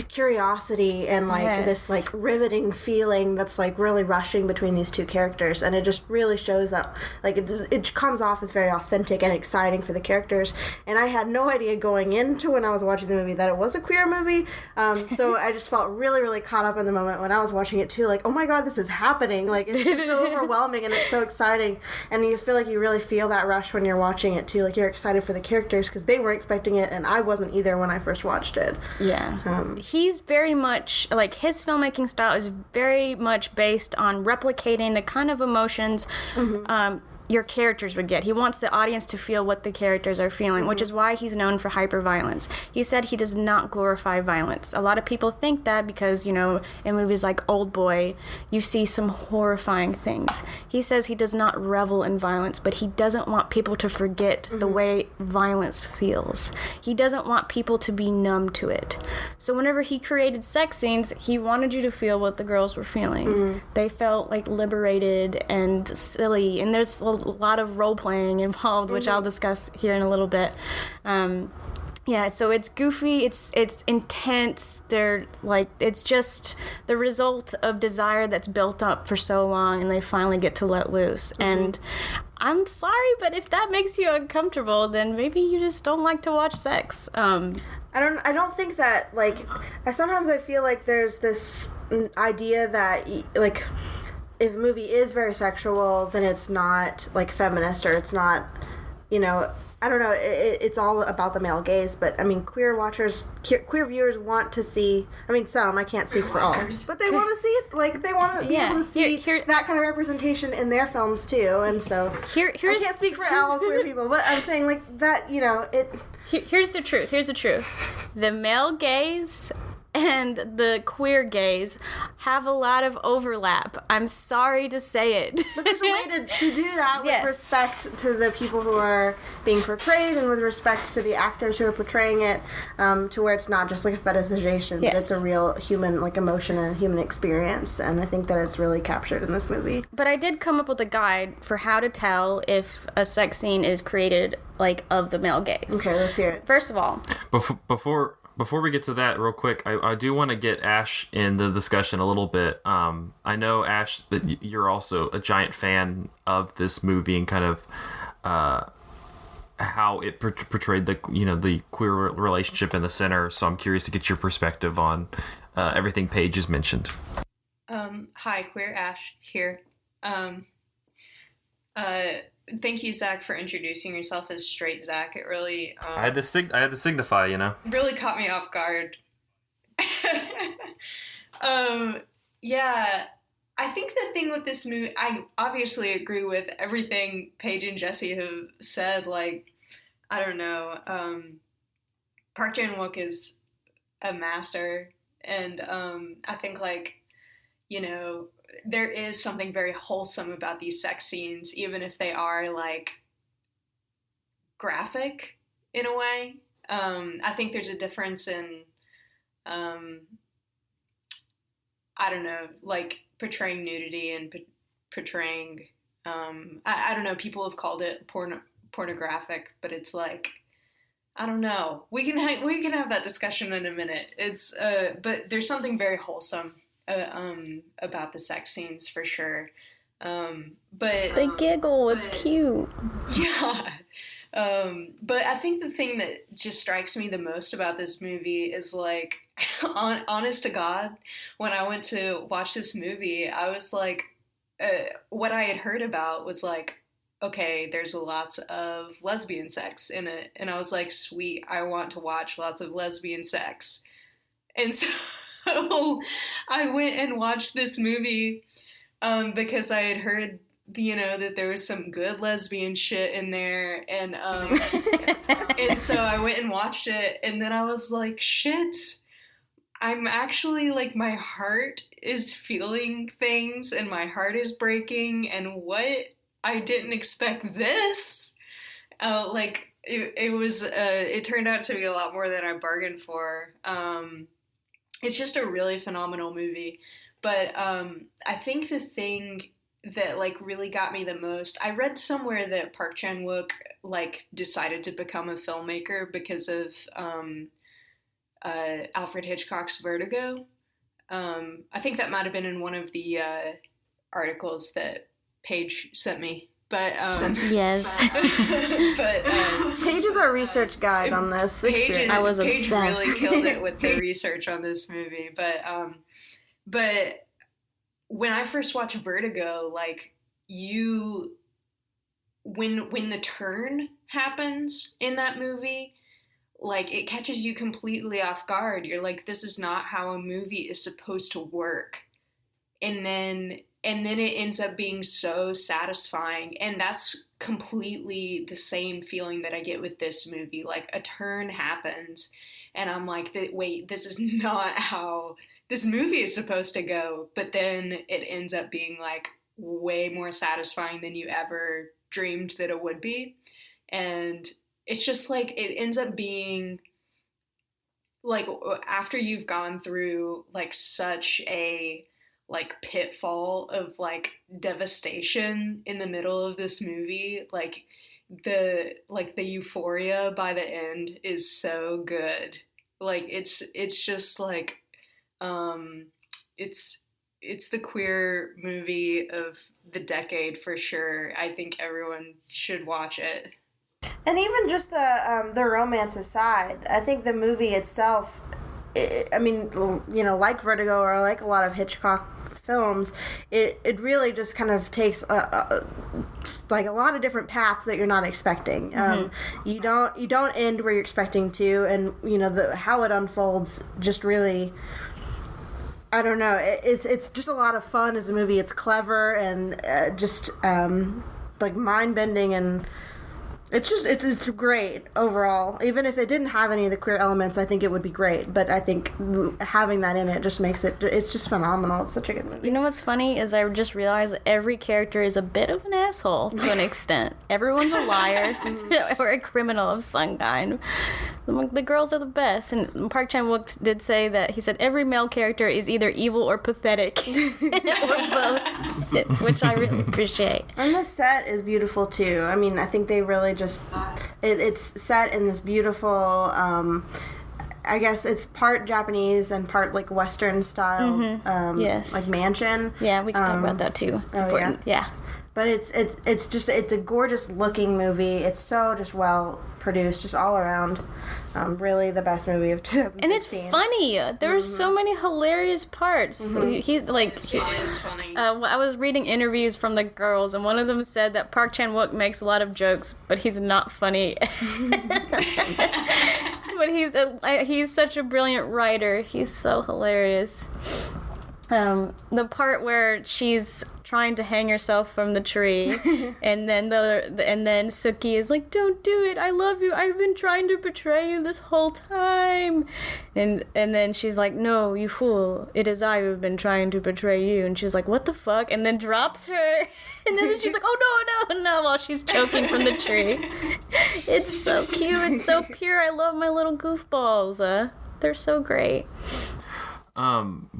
curiosity and this riveting riveting feeling that's like really rushing between these two characters, and it just really shows that like it comes off as very authentic and exciting for the characters. And I had no idea going into when I was watching the movie that it was a queer movie, so I just felt really, really caught up in the moment when I was watching it too, like, oh my god, this is happening, like it's so overwhelming and it's so exciting, and you feel like you really feel that rush when you're watching it too, like you're excited for the characters because they weren't expecting it and I wasn't either when I first watched it. He's very much like, his filmmaking style is very much based on replicating the kind of emotions your characters would get. He wants the audience to feel what the characters are feeling, which is why he's known for hyperviolence. He said he does not glorify violence. A lot of people think that because, you know, in movies like Old Boy, you see some horrifying things. He says he does not revel in violence, but he doesn't want people to forget the way violence feels. He doesn't want people to be numb to it. So whenever he created sex scenes, he wanted you to feel what the girls were feeling. They felt like liberated and silly, and there's a lot of role-playing involved, which I'll discuss here in a little bit. Yeah, so it's goofy, it's intense, they're like, it's just the result of desire that's built up for so long, and they finally get to let loose. And I'm sorry, but if that makes you uncomfortable, then maybe you just don't like to watch sex. I don't think that, like, sometimes I feel like there's this idea that, like, if a movie is very sexual, then it's not, like, feminist, or it's not, you know, I don't know, it's all about the male gaze, but, I mean, queer viewers want to see, I mean, some, I can't speak for all, but they want to see it, like, they want to be able to see that kind of representation in their films, too, and so, I can't speak for all queer people, but I'm saying, like, that, you know, Here's the truth. The male gaze and the queer gaze have a lot of overlap. I'm sorry to say it. But there's a way to do that with respect to the people who are being portrayed, and with respect to the actors who are portraying it, to where it's not just like a fetishization, but it's a real human, like, emotion and human experience. And I think that it's really captured in this movie. But I did come up with a guide for how to tell if a sex scene is created, like, of the male gaze. Okay, let's hear it. First of all, Before we get to that, real quick, I do want to get Ash in the discussion a little bit. I know, Ash, that you're also a giant fan of this movie and kind of how it portrayed the queer relationship in the center. So I'm curious to get your perspective on everything Paige has mentioned. Hi, Queer Ash here. Thank you, Zach, for introducing yourself as straight Zach. It really I had to signify, you know. Really caught me off guard. Yeah, I think the thing with this movie, I obviously agree with everything Paige and Jessy have said. Like, I don't know, Park Chan-wook is a master, and I think, like, you know, there is something very wholesome about these sex scenes, even if they are, like, graphic in a way. I think there's a difference in, I don't know, like, portraying nudity and portraying, I don't know, people have called it pornographic, but it's like, I don't know. We can have that discussion in a minute. It's, but there's something very wholesome about the sex scenes, for sure. But they giggle. It's cute. Yeah. But I think the thing that just strikes me the most about this movie is, like, honest to God, when I went to watch this movie, I was like, what I had heard about was like, okay, there's lots of lesbian sex in it. And I was like, sweet, I want to watch lots of lesbian sex. And so I went and watched this movie because I had heard, you know, that there was some good lesbian shit in there, and and so I went and watched it, and then I was like, shit, I'm actually, like, my heart is feeling things, and my heart is breaking, and what? I didn't expect this. Like, it was, it turned out to be a lot more than I bargained for. It's just a really phenomenal movie. But I think the thing that, like, really got me the most, I read somewhere that Park Chan-wook, like, decided to become a filmmaker because of Alfred Hitchcock's Vertigo. I think that might have been in one of the articles that Paige sent me. But yes. but Paige is our research guide on this. Paige I was Paige obsessed. really killed it with the research on this movie. But when I first watched Vertigo, like when the turn happens in that movie, like it catches you completely off guard. You're like, this is not how a movie is supposed to work. And then it ends up being so satisfying. And that's completely the same feeling that I get with this movie. Like a turn happens and I'm like, wait, this is not how this movie is supposed to go. But then it ends up being like way more satisfying than you ever dreamed that it would be. And it's just like, it ends up being like, after you've gone through like such a like pitfall of like devastation in the middle of this movie, like the euphoria by the end is so good. Like it's just like it's the queer movie of the decade for sure. I think everyone should watch it. And even just the romance aside, I think the movie itself, I mean, you know, like Vertigo or like a lot of Hitchcock films, it really just kind of takes like a lot of different paths that you're not expecting. You don't end where you're expecting to, and you know how it unfolds just really, I don't know. It's just a lot of fun as a movie. It's clever and just like mind bending, and it's great overall. Even if it didn't have any of the queer elements, I think it would be great. But I think having that in it just makes it's just phenomenal. It's such a good movie. You know what's funny is I just realized that every character is a bit of an asshole to an extent. Everyone's a liar or a criminal of some kind. The girls are the best. And Park Chan-wook did say that, he said, every male character is either evil or pathetic. Or both, which I really appreciate. And the set is beautiful too. I mean, I think they really just, it's set in this beautiful, I guess it's part Japanese and part like Western style, yes, like mansion. Yeah, we can talk about that too. It's important. Yeah. But it's a gorgeous looking movie. It's so just well produced, just all around. Really the best movie of 2016. And it's funny. There are so many hilarious parts. He It's funny. I was reading interviews from the girls, and one of them said that Park Chan-wook makes a lot of jokes, but he's not funny. But he's such a brilliant writer. He's so hilarious. The part where she's trying to hang herself from the tree, and then Suki is like, "Don't do it! I love you! I've been trying to betray you this whole time," and then she's like, "No, you fool! It is I who have been trying to betray you." And she's like, "What the fuck?" And then drops her, and then she's like, "Oh no!" while she's choking from the tree. It's so cute. It's so pure. I love my little goofballs. They're so great.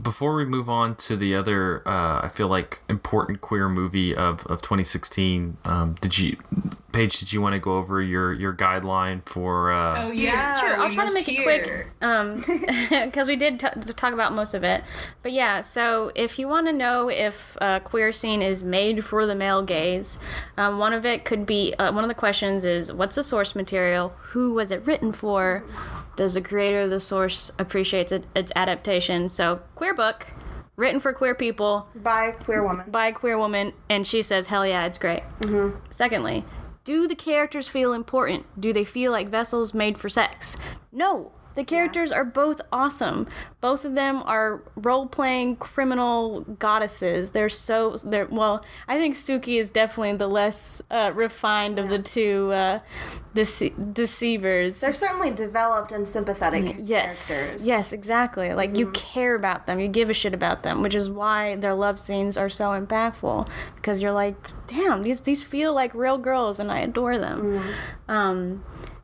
Before we move on to the other, I feel like important queer movie of 2016, Paige, did you want to go over your guideline for? Oh yeah, sure. I'll try to make it quick, because we did talk about most of it. But yeah, so if you want to know if queer scene is made for the male gaze, one of it could be one of the questions is, what's the source material? Who was it written for? Does the creator of the source appreciates its adaptation? So, queer book, written for queer people. By a queer woman. By a queer woman, and she says, hell yeah, it's great. Mm-hmm. Secondly, do the characters feel important? Do they feel like vessels made for sex? No. The characters are both awesome. Both of them are role-playing criminal goddesses. Well, I think Suki is definitely the less refined of the two deceivers. They're certainly developed and sympathetic characters. Yes, exactly. Like, you care about them. You give a shit about them, which is why their love scenes are so impactful. Because you're like, damn, these feel like real girls, and I adore them.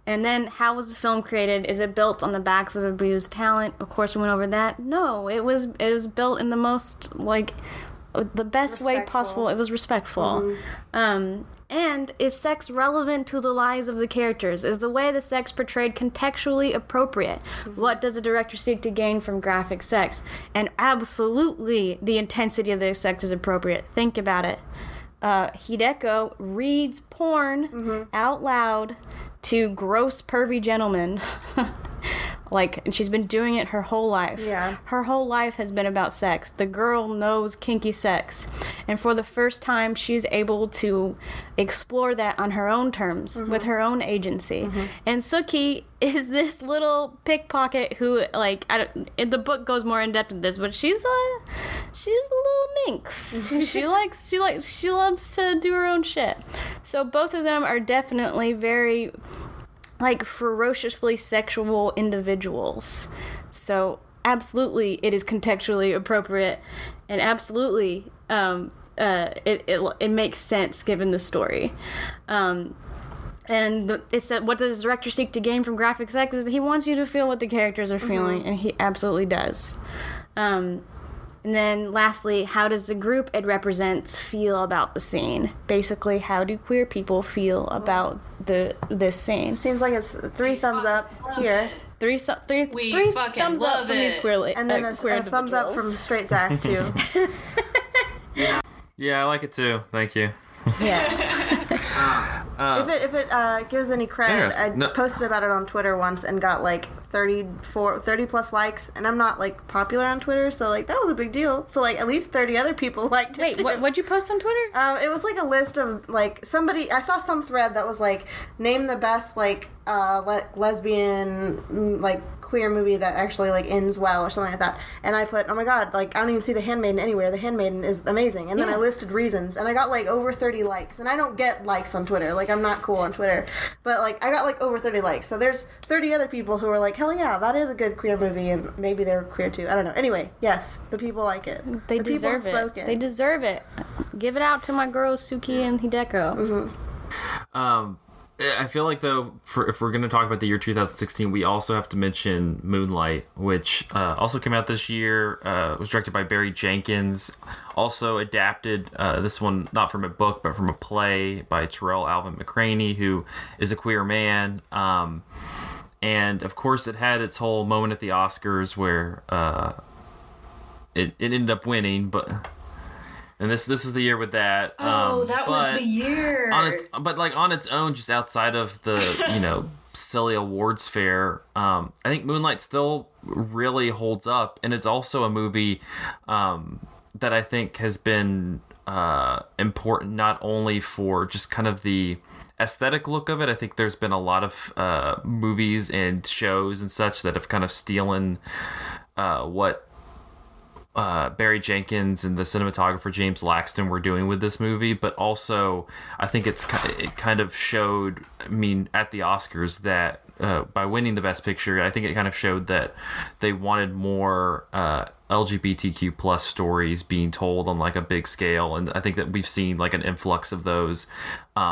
And then, how was the film created? Is it built on the backs of abused talent? Of course, we went over that. No, it was built in the most, like, the best way possible. It was respectful. And is sex relevant to the lives of the characters? Is the way the sex portrayed contextually appropriate? What does the director seek to gain from graphic sex? And absolutely, the intensity of the sex is appropriate. Think about it. Hideko reads porn out loud to gross, pervy gentlemen. And she's been doing it her whole life. Yeah. Her whole life has been about sex. The girl knows kinky sex. And for the first time, she's able to explore that on her own terms, with her own agency. And Suki is this little pickpocket who, the book goes more in depth with this, but she's a little minx. she loves to do her own shit. So both of them are definitely very ferociously sexual individuals. So absolutely it is contextually appropriate, and absolutely it makes sense given the story. And it said, what does the director seek to gain from graphic sex? Is he wants you to feel what the characters are feeling, and he absolutely does. And then lastly, how does the group it represents feel about the scene? Basically, how do queer people feel about this scene? Seems like it's 3 thumbs up here. Three fucking thumbs love up from these it. queer And then a queer thumbs up from individuals. Straight Zach, too. Yeah, I like it too. Thank you. Yeah. If it gives any credit, I No. posted about it on Twitter once and got 30 plus likes, and I'm not popular on Twitter, so that was a big deal. So at least 30 other people liked it. Wait, too. what'd you post on Twitter? It was a list of somebody. I saw some thread that was name the best lesbian queer movie that actually ends well or something like that. And I put, oh my god, I don't even see The Handmaiden anywhere. The Handmaiden is amazing. And then I listed reasons, and I got over 30 likes. And I don't get likes on Twitter. I'm not cool on Twitter, but I got over 30 likes. So there's 30 other people who are hell yeah, that is a good queer movie, and maybe they're queer too. I don't know. Anyway, yes, the people like it. They the deserve people have it. spoken. They deserve it. Give it out to my girls Suki and Hideko. I feel though, if we're going to talk about the year 2016, we also have to mention Moonlight, which also came out this year. Was directed by Barry Jenkins. Also adapted, this one not from a book, but from a play by Terrell Alvin McCraney, who is a queer man. And of course, it had its whole moment at the Oscars where it ended up winning, and this was the year with that. That was the year. On its own, just outside of the silly awards fair, I think Moonlight still really holds up, and it's also a movie that I think has been important not only for just kind of the aesthetic look of it. I think there's been a lot of movies and shows and such that have kind of stolen what Barry Jenkins and the cinematographer James Laxton were doing with this movie, but also I think it kind of showed, at the Oscars that by winning the Best Picture, I think it kind of showed that they wanted more LGBTQ plus stories being told on a big scale, and I think that we've seen an influx of those,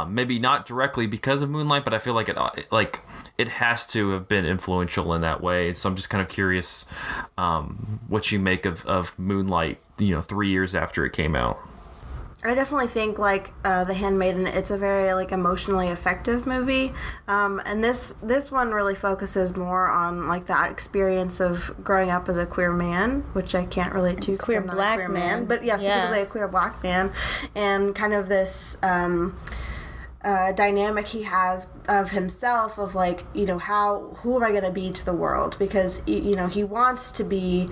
maybe not directly because of Moonlight, but I feel it has to have been influential in that way. So I'm just kind of curious what you make of Moonlight 3 years after it came out. I definitely think The Handmaiden, it's a very emotionally effective movie, and this one really focuses more on that experience of growing up as a queer man, which I can't relate to. Queer I'm not black a queer man. But yeah, specifically a queer black man, and kind of this dynamic he has of himself of who am I going to be to the world, because he wants to be.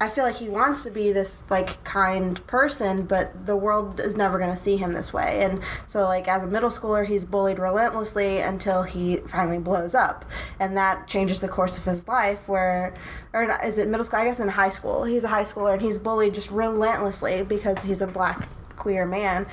I feel he wants to be this kind person, but the world is never going to see him this way. And so as a middle schooler, he's bullied relentlessly until he finally blows up, and that changes the course of his life. Is it middle school? I guess in high school, he's a high schooler and he's bullied just relentlessly because he's a black queer man.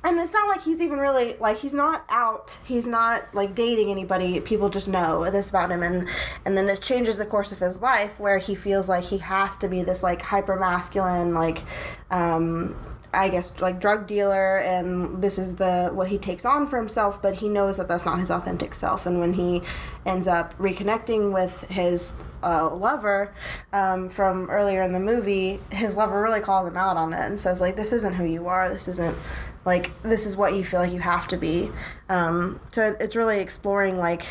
And it's not he's even really, he's not out, he's not, dating anybody, people just know this about him, and then it changes the course of his life, where he feels he has to be this, hyper-masculine, I guess, drug dealer, and this is what he takes on for himself, but he knows that that's not his authentic self, and when he ends up reconnecting with his lover from earlier in the movie, his lover really calls him out on it and says, this isn't who you are, this isn't like this is what you feel like you have to be. So it's really exploring like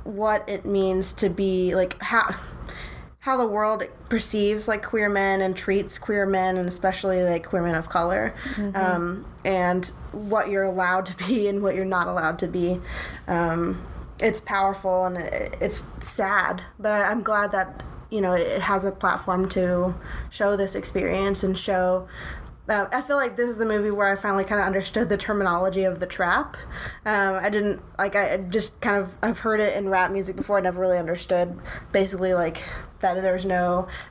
what it means to be like how the world perceives like queer men and treats queer men, and especially like queer men of color, and what you're allowed to be and what you're not allowed to be. It's powerful and it's sad, but I'm glad that, you know, it has a platform to show this experience and show. I feel like this is the movie where I finally kind of understood the terminology of the trap. I've heard it in rap music before. I never really understood basically like that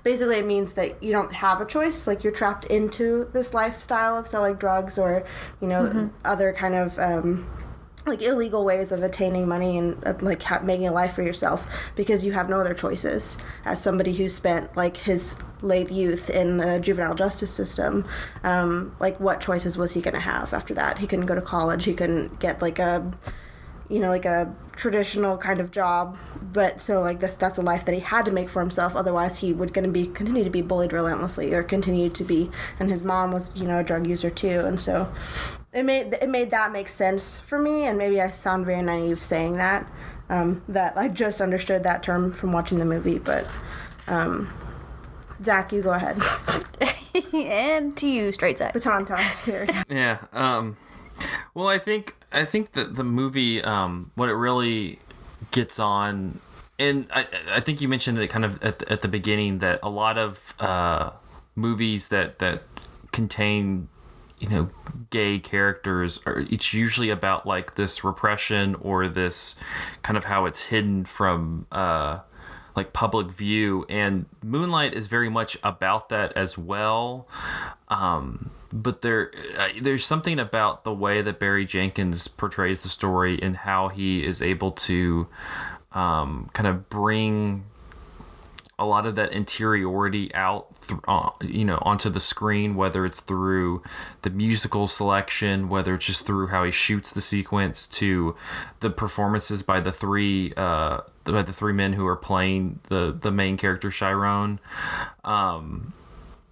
basically it means that you don't have a choice. Like you're trapped into this lifestyle of selling drugs or, you know, other kind of, like illegal ways of attaining money and making a life for yourself because you have no other choices. As somebody who spent like his late youth in the juvenile justice system, like what choices was he going to have after that? He couldn't go to college. He couldn't get like a traditional kind of job. But so like that's a life that he had to make for himself. Otherwise he would continue to be bullied relentlessly or continue to be. And his mom was, you know, a drug user too. And so it made that make sense for me, and maybe I sound very naive saying that, that I just understood that term from watching the movie, but Zach, you go ahead. And to you, straight Zach. Baton toss here. Yeah. Well, I think that the movie, what it really gets on, and I think you mentioned it kind of at the beginning, that a lot of movies that contain, you know, gay characters it's usually about like this repression or this kind of how it's hidden from like public view, and Moonlight is very much about that as well. But there's something about the way that Barry Jenkins portrays the story and how he is able to kind of bring a lot of that interiority out, onto the screen, whether it's through the musical selection, whether it's just through how he shoots the sequence, to the performances by the three men who are playing the main character, Chiron.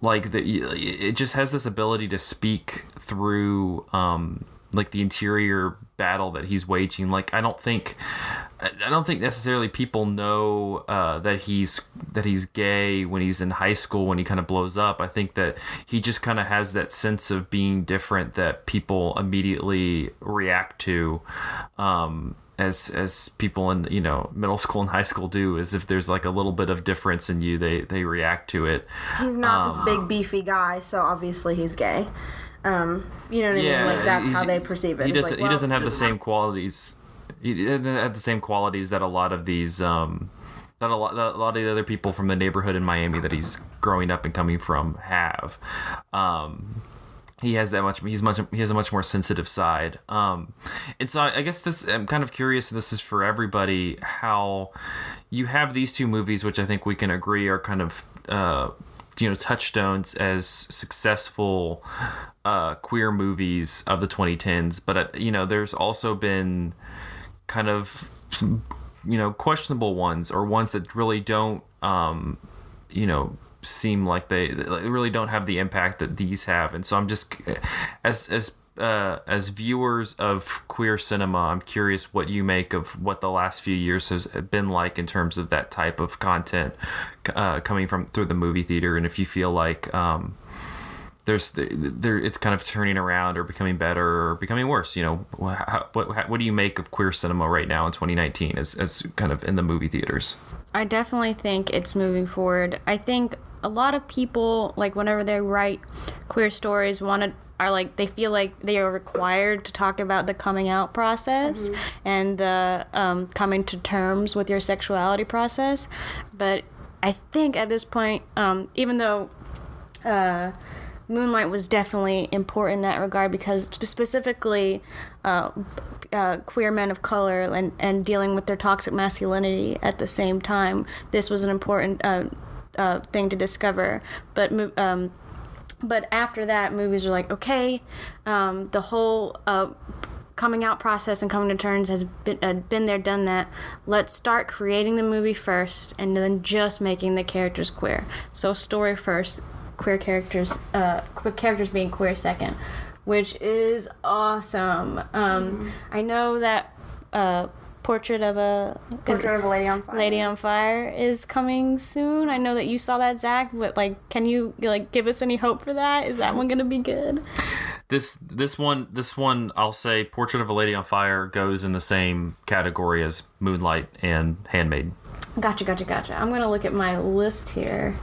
It just has this ability to speak through like the interior battle that he's waging. Like I don't think necessarily people know that he's gay when he's in high school, when he kind of blows up. I think that he just kind of has that sense of being different that people immediately react to, as people in, you know, middle school and high school do. As if there's like a little bit of difference in you, they react to it. He's not this big beefy guy, so obviously he's gay. You know what I mean? Like that's how they perceive it. He doesn't have the same qualities. He doesn't have the same qualities that a lot of these that a lot of the other people from the neighborhood in Miami that he's growing up and coming from have. He has he has a much more sensitive side. And so I guess I'm kind of curious, this is for everybody, how you have these two movies, which I think we can agree are kind of touchstones as successful queer movies of the 2010s, but there's also been kind of some questionable ones, or ones that really don't seem like they really don't have the impact that these have. And so I'm just as viewers of queer cinema, I'm curious what you make of what the last few years has been like in terms of that type of content coming through the movie theater, and if you feel like it's kind of turning around or becoming better or becoming worse. What do you make of queer cinema right now in 2019 as kind of in the movie theaters? I definitely think it's moving forward. I think a lot of people, like, whenever they write queer stories, they feel like they are required to talk about the coming out process and the coming to terms with your sexuality process. But I think at this point, even though Moonlight was definitely important in that regard, because specifically queer men of color and dealing with their toxic masculinity at the same time, this was an important thing to discover. But after that, movies are like, okay, the whole coming out process and coming to terms has been there, done that. Let's start creating the movie first, and then just making the characters queer. So story first, characters being queer second. which is awesome. I know that Portrait of a Lady on Fire. Lady on Fire is coming soon. I know that you saw that, Zach, but like, can you like give us any hope for that? Is that one gonna be good? This one, I'll say Portrait of a Lady on Fire goes in the same category as Moonlight and Handmaid. Gotcha. I'm gonna look at my list here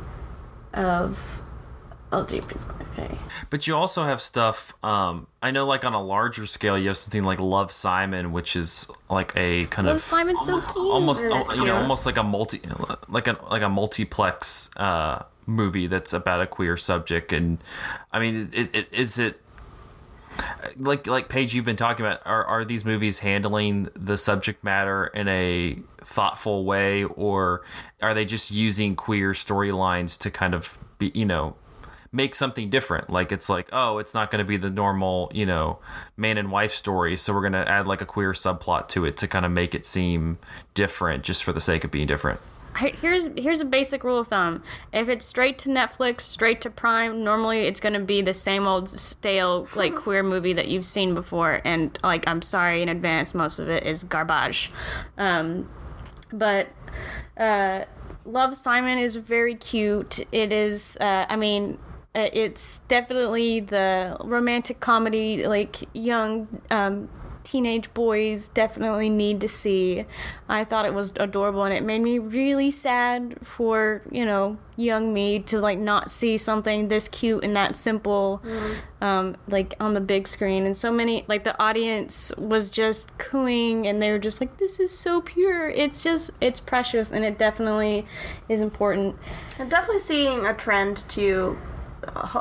of LGBT. Okay. But you also have stuff, I know like on a larger scale, you have something like Love, Simon, which is like a kind Love of Simon's so cute. almost like a multiplex movie that's about a queer subject. And I mean, is it like Paige, you've been talking about, are these movies handling the subject matter in a thoughtful way, or are they just using queer storylines to kind of be, make something different? Like, it's like, oh, it's not going to be the normal, man and wife story, so we're going to add like a queer subplot to it to kind of make it seem different just for the sake of being different. Here's a basic rule of thumb. If it's straight to Netflix, straight to Prime, normally it's going to be the same old stale like queer movie that you've seen before, and like, I'm sorry in advance, most of it is garbage. But Love, Simon is very cute. It is it's definitely the romantic comedy like young teenage boys definitely need to see. I thought it was adorable, and it made me really sad for, young me to like not see something this cute and that simple like on the big screen. And so many, like, the audience was just cooing, and they were just like, this is so pure. It's precious, and it definitely is important. I'm definitely seeing a trend to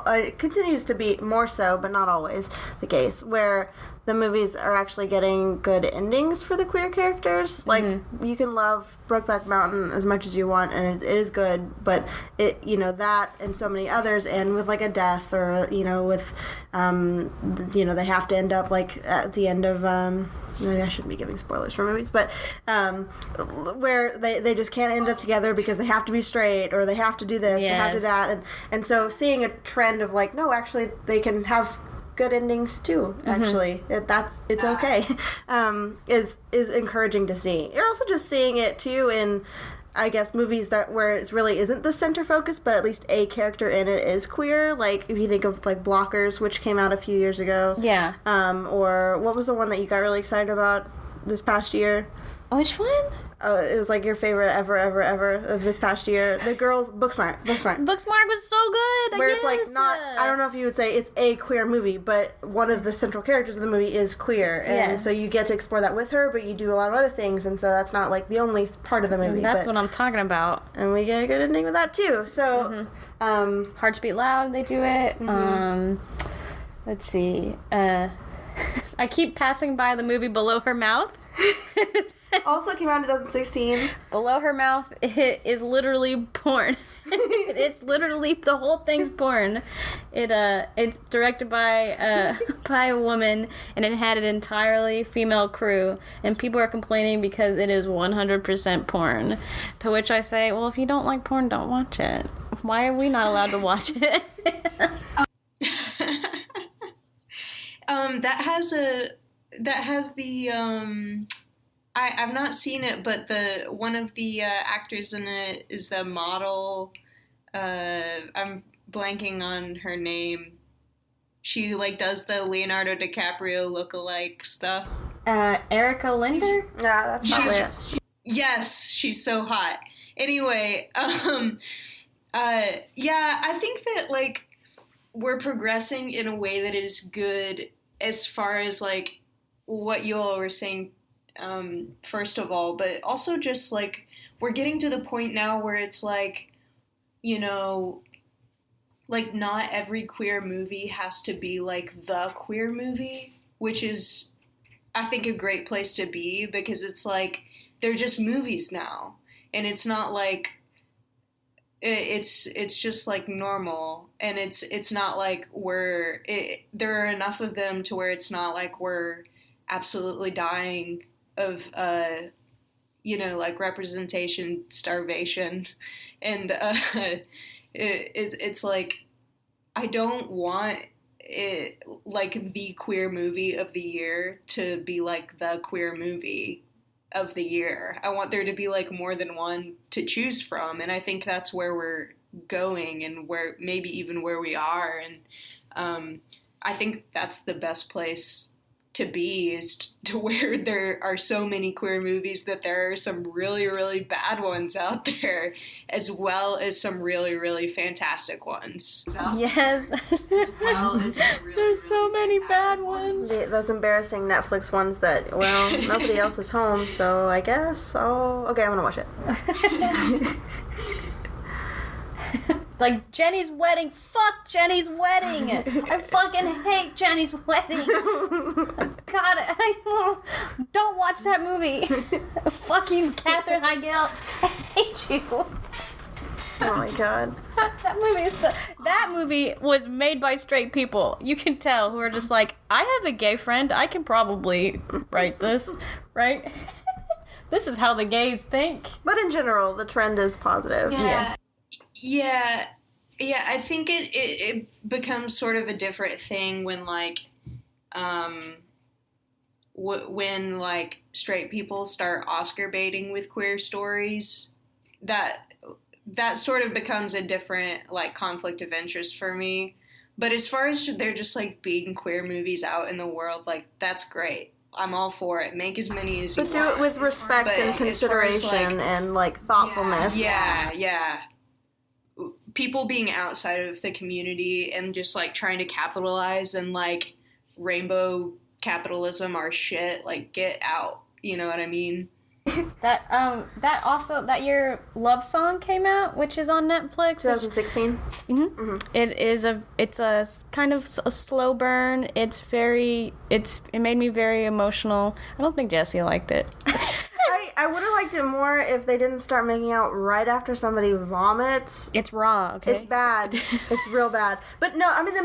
it continues to be more so, but not always the case, where the movies are actually getting good endings for the queer characters. Like, you can love Brokeback Mountain as much as you want, and it is good, but it, that and so many others end with like a death, or with they have to end up like at the end of maybe I shouldn't be giving spoilers for movies, but where they just can't end up together because they have to be straight, or they have to do this, they have to do that, and so seeing a trend of like, no, actually they can have good endings too, actually. It's okay. Is encouraging to see. You're also just seeing it too in, I guess, movies where it really isn't the center focus, but at least a character in it is queer. Like, if you think of like Blockers, which came out a few years ago. Yeah. Or what was the one that you got really excited about this past year? Which one? Oh, it was like your favorite ever of this past year. The girls, Booksmart. Booksmart was so good. Where it's like not, I don't know if you would say it's a queer movie, but one of the central characters of the movie is queer. And so you get to explore that with her, but you do a lot of other things, and so that's not like the only part of the movie. And that's what I'm talking about. And we get a good ending with that too. So, Hearts Beat Loud, they do it. Let's see. I keep passing by the movie Below Her Mouth. Also came out in 2016. Below Her Mouth, it is literally porn. It's literally, the whole thing's porn. It's directed by a woman, and it had an entirely female crew, and people are complaining because it is 100% porn. To which I say, well, if you don't like porn, don't watch it. Why are we not allowed to watch it? I've not seen it, but one of the actors in it is the model. I'm blanking on her name. She like does the Leonardo DiCaprio lookalike stuff. Erica Linder? Yeah, that's probably it. Yes, she's so hot. Anyway, yeah, I think that like we're progressing in a way that is good as far as like what you all were saying. First of all, but also just like we're getting to the point now where it's like, like not every queer movie has to be like the queer movie, which is, I think, a great place to be, because it's like they're just movies now, and it's not like it's just like normal, and it's not like there are enough of them to where it's not like we're absolutely dying of like representation starvation, and it's like I don't want it like the queer movie of the year to be like the queer movie of the year. I want there to be like more than one to choose from, and I think that's where we're going, and where maybe even where we are, and I think that's the best place to be, is to where there are so many queer movies that there are some really, really bad ones out there, as well as some really, really fantastic ones. Yes. There's so many bad ones. Those embarrassing Netflix ones that, well, nobody else is home, so I guess okay, I'm gonna watch it. Like Jenny's Wedding. Fuck Jenny's Wedding. I fucking hate Jenny's Wedding. God, don't watch that movie. Fuck you, Katherine Heigl. I hate you. Oh my god. That movie was made by straight people. You can tell, who are just like, I have a gay friend. I can probably write this, right? This is how the gays think. But in general, the trend is positive. Yeah, I think it becomes sort of a different thing when like when like straight people start Oscar baiting with queer stories. That sort of becomes a different like conflict of interest for me. But as far as they're just like being queer movies out in the world, like that's great. I'm all for it. Make as many as you want. But do it with respect and consideration and like thoughtfulness. Yeah. People being outside of the community and just like trying to capitalize and like rainbow capitalism are shit. Like get out. You know what I mean? That year Love Song came out, which is on Netflix. 2016. It's a kind of a slow burn. It made me very emotional. I don't think Jessy liked it. I would have liked it more if they didn't start making out right after somebody vomits. It's raw, okay? It's bad. It's real bad. But no, I mean the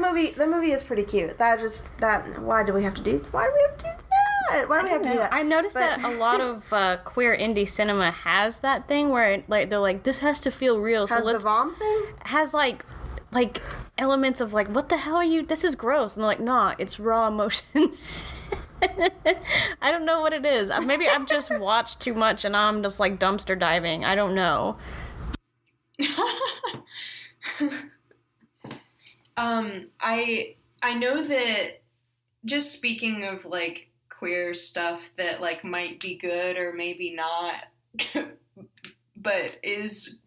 movie is pretty cute. Why do we have to do that? Why do we have to do that? I noticed that a lot of queer indie cinema has that thing where they're like, this has to feel real. Has the vom thing? Has like elements of like, what the hell are you? This is gross. And they're like, nah, it's raw emotion. I don't know what it is. Maybe I've just watched too much and I'm just like dumpster diving. I don't know. I know that, just speaking of like queer stuff that like might be good or maybe not, but is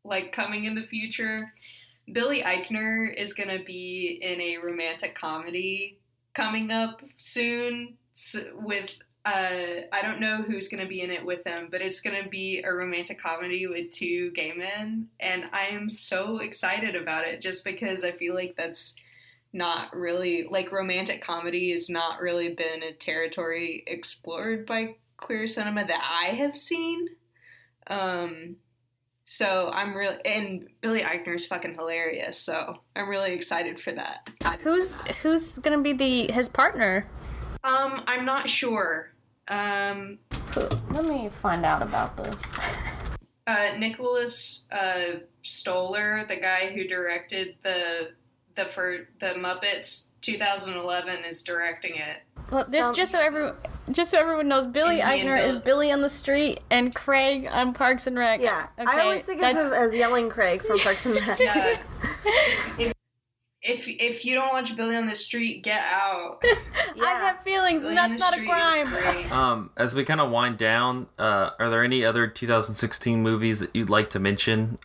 like coming in the future, Billy Eichner is gonna be in a romantic comedy coming up soon with I don't know who's going to be in it with him, but it's going to be a romantic comedy with two gay men, and I am so excited about it just because I feel like that's not really, like, romantic comedy has not really been a territory explored by queer cinema that I have seen. So I'm really, and Billy Eichner's fucking hilarious, so I'm really excited for that. Who's gonna be his partner? I'm not sure. Let me find out about this. Nicholas Stoller, the guy who directed the Muppets 2011, is directing it. Well, just so everyone knows, Billy Eichner is Billy on the Street and Craig on Parks and Rec. Yeah, okay, I always think of him as Yelling Craig from Parks and Rec. If you don't watch Billy on the Street, get out. Yeah. I have feelings, Billy and that's not a crime. As we kind of wind down, are there any other 2016 movies that you'd like to mention?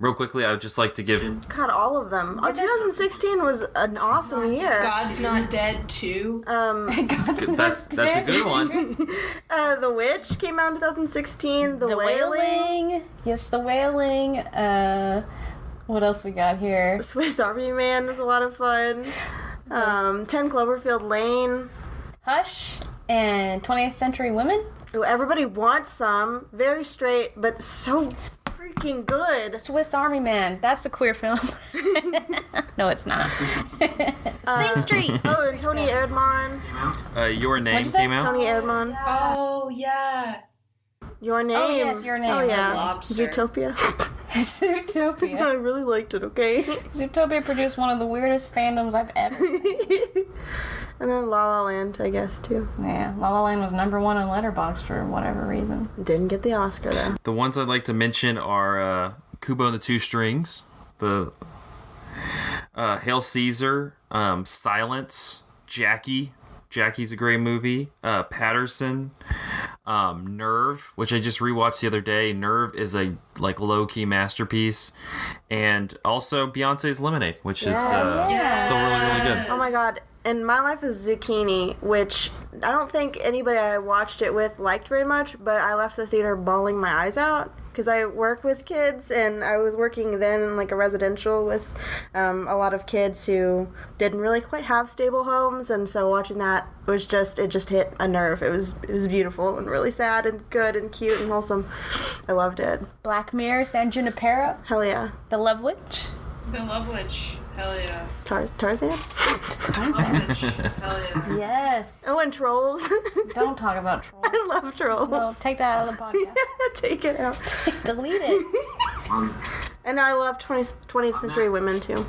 Real quickly, I would just like to give... God, all of them. 2016 was an awesome year. God's Not Dead 2. That's a good one. The Witch came out in 2016. The Wailing. Yes, The Wailing. What else we got here? Swiss Army Man was a lot of fun. 10 Cloverfield Lane. Hush and 20th Century Women. Ooh, Everybody Wants Some. Very straight, but so freaking good. Swiss Army Man. That's a queer film. No, it's not. Sing Street. Oh, and Tony Erdmann. Your Name came out. Tony Erdmann. Oh, yeah. Your Name. Oh, yes, Your Name. Oh, yeah. Lobster. Zootopia. Zootopia. I really liked it, okay? Zootopia produced one of the weirdest fandoms I've ever seen. And then La La Land, I guess, too. Yeah, La La Land was number 1 on Letterboxd for whatever reason. Didn't get the Oscar, though. The ones I'd like to mention are Kubo and the Two Strings, the Hail Caesar, Silence, Jackie. Jackie's a great movie. Patterson, Nerve, which I just rewatched the other day. Nerve is a low-key masterpiece. And also Beyonce's Lemonade, which is still really, really good. Oh my god. And My Life is Zucchini, which I don't think anybody I watched it with liked very much, but I left the theater bawling my eyes out because I work with kids, and I was working then in like a residential with a lot of kids who didn't really quite have stable homes, and so watching that was it just hit a nerve. It was beautiful and really sad and good and cute and wholesome. I loved it. Black Mirror, San Junipero, Hell yeah. The Love Witch. The Love Witch. Hell yeah. Tarzan? Love Witch. Hell yeah. Yes. Oh, and Trolls. Don't talk about Trolls. I love Trolls. No, take that out of the podcast. Take it out. Delete it. And I love 20th Century Women, too.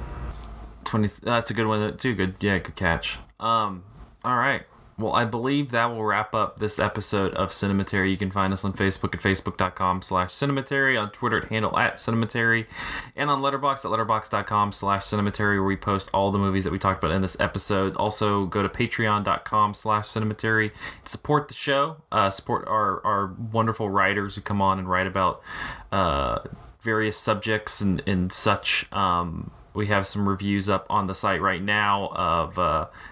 20. That's a good one too. Good, yeah, good catch. All right. Well, I believe that will wrap up this episode of Cinematary. You can find us on Facebook at facebook.com/Cinematary, on Twitter at handle @Cinematary, and on Letterboxd at letterboxd.com/Cinematary, where we post all the movies that we talked about in this episode. Also, go to patreon.com/Cinematary to support the show, support our wonderful writers who come on and write about various subjects and such. We have some reviews up on the site right now of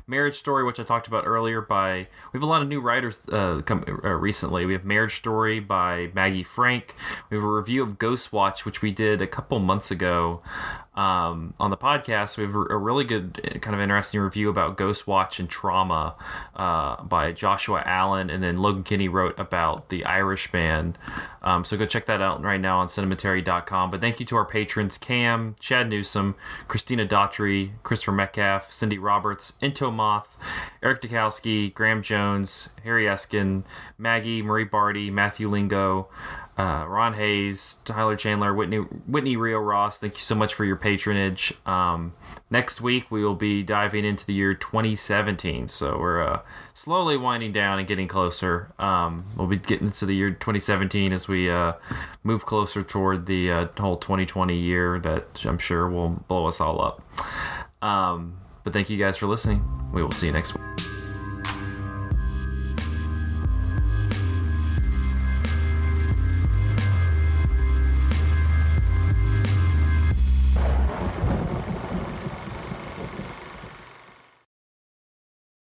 Marriage Story, which I talked about earlier. We have a lot of new writers recently. We have Marriage Story by Maggie Frank. We have a review of Ghostwatch, which we did a couple months ago on the podcast. We have a really good, kind of interesting review about Ghostwatch and trauma by Joshua Allen, and then Logan Kinney wrote about The Irishman. So go check that out right now on cinematary.com. But thank you to our patrons: Cam, Chad Newsom, Christina Daughtry, Christopher Metcalf, Cindy Roberts, Into Moth, Eric Dukowski, Graham Jones, Harry Eskin, Maggie, Marie Barty, Matthew Lingo, Ron Hayes, Tyler Chandler, Whitney Rio Ross. Thank you so much for your patronage. Next week we will be diving into the year 2017, so we're slowly winding down and getting closer. We'll be getting to the year 2017 as we move closer toward the whole 2020 year that I'm sure will blow us all up. But thank you guys for listening. We will see you next week.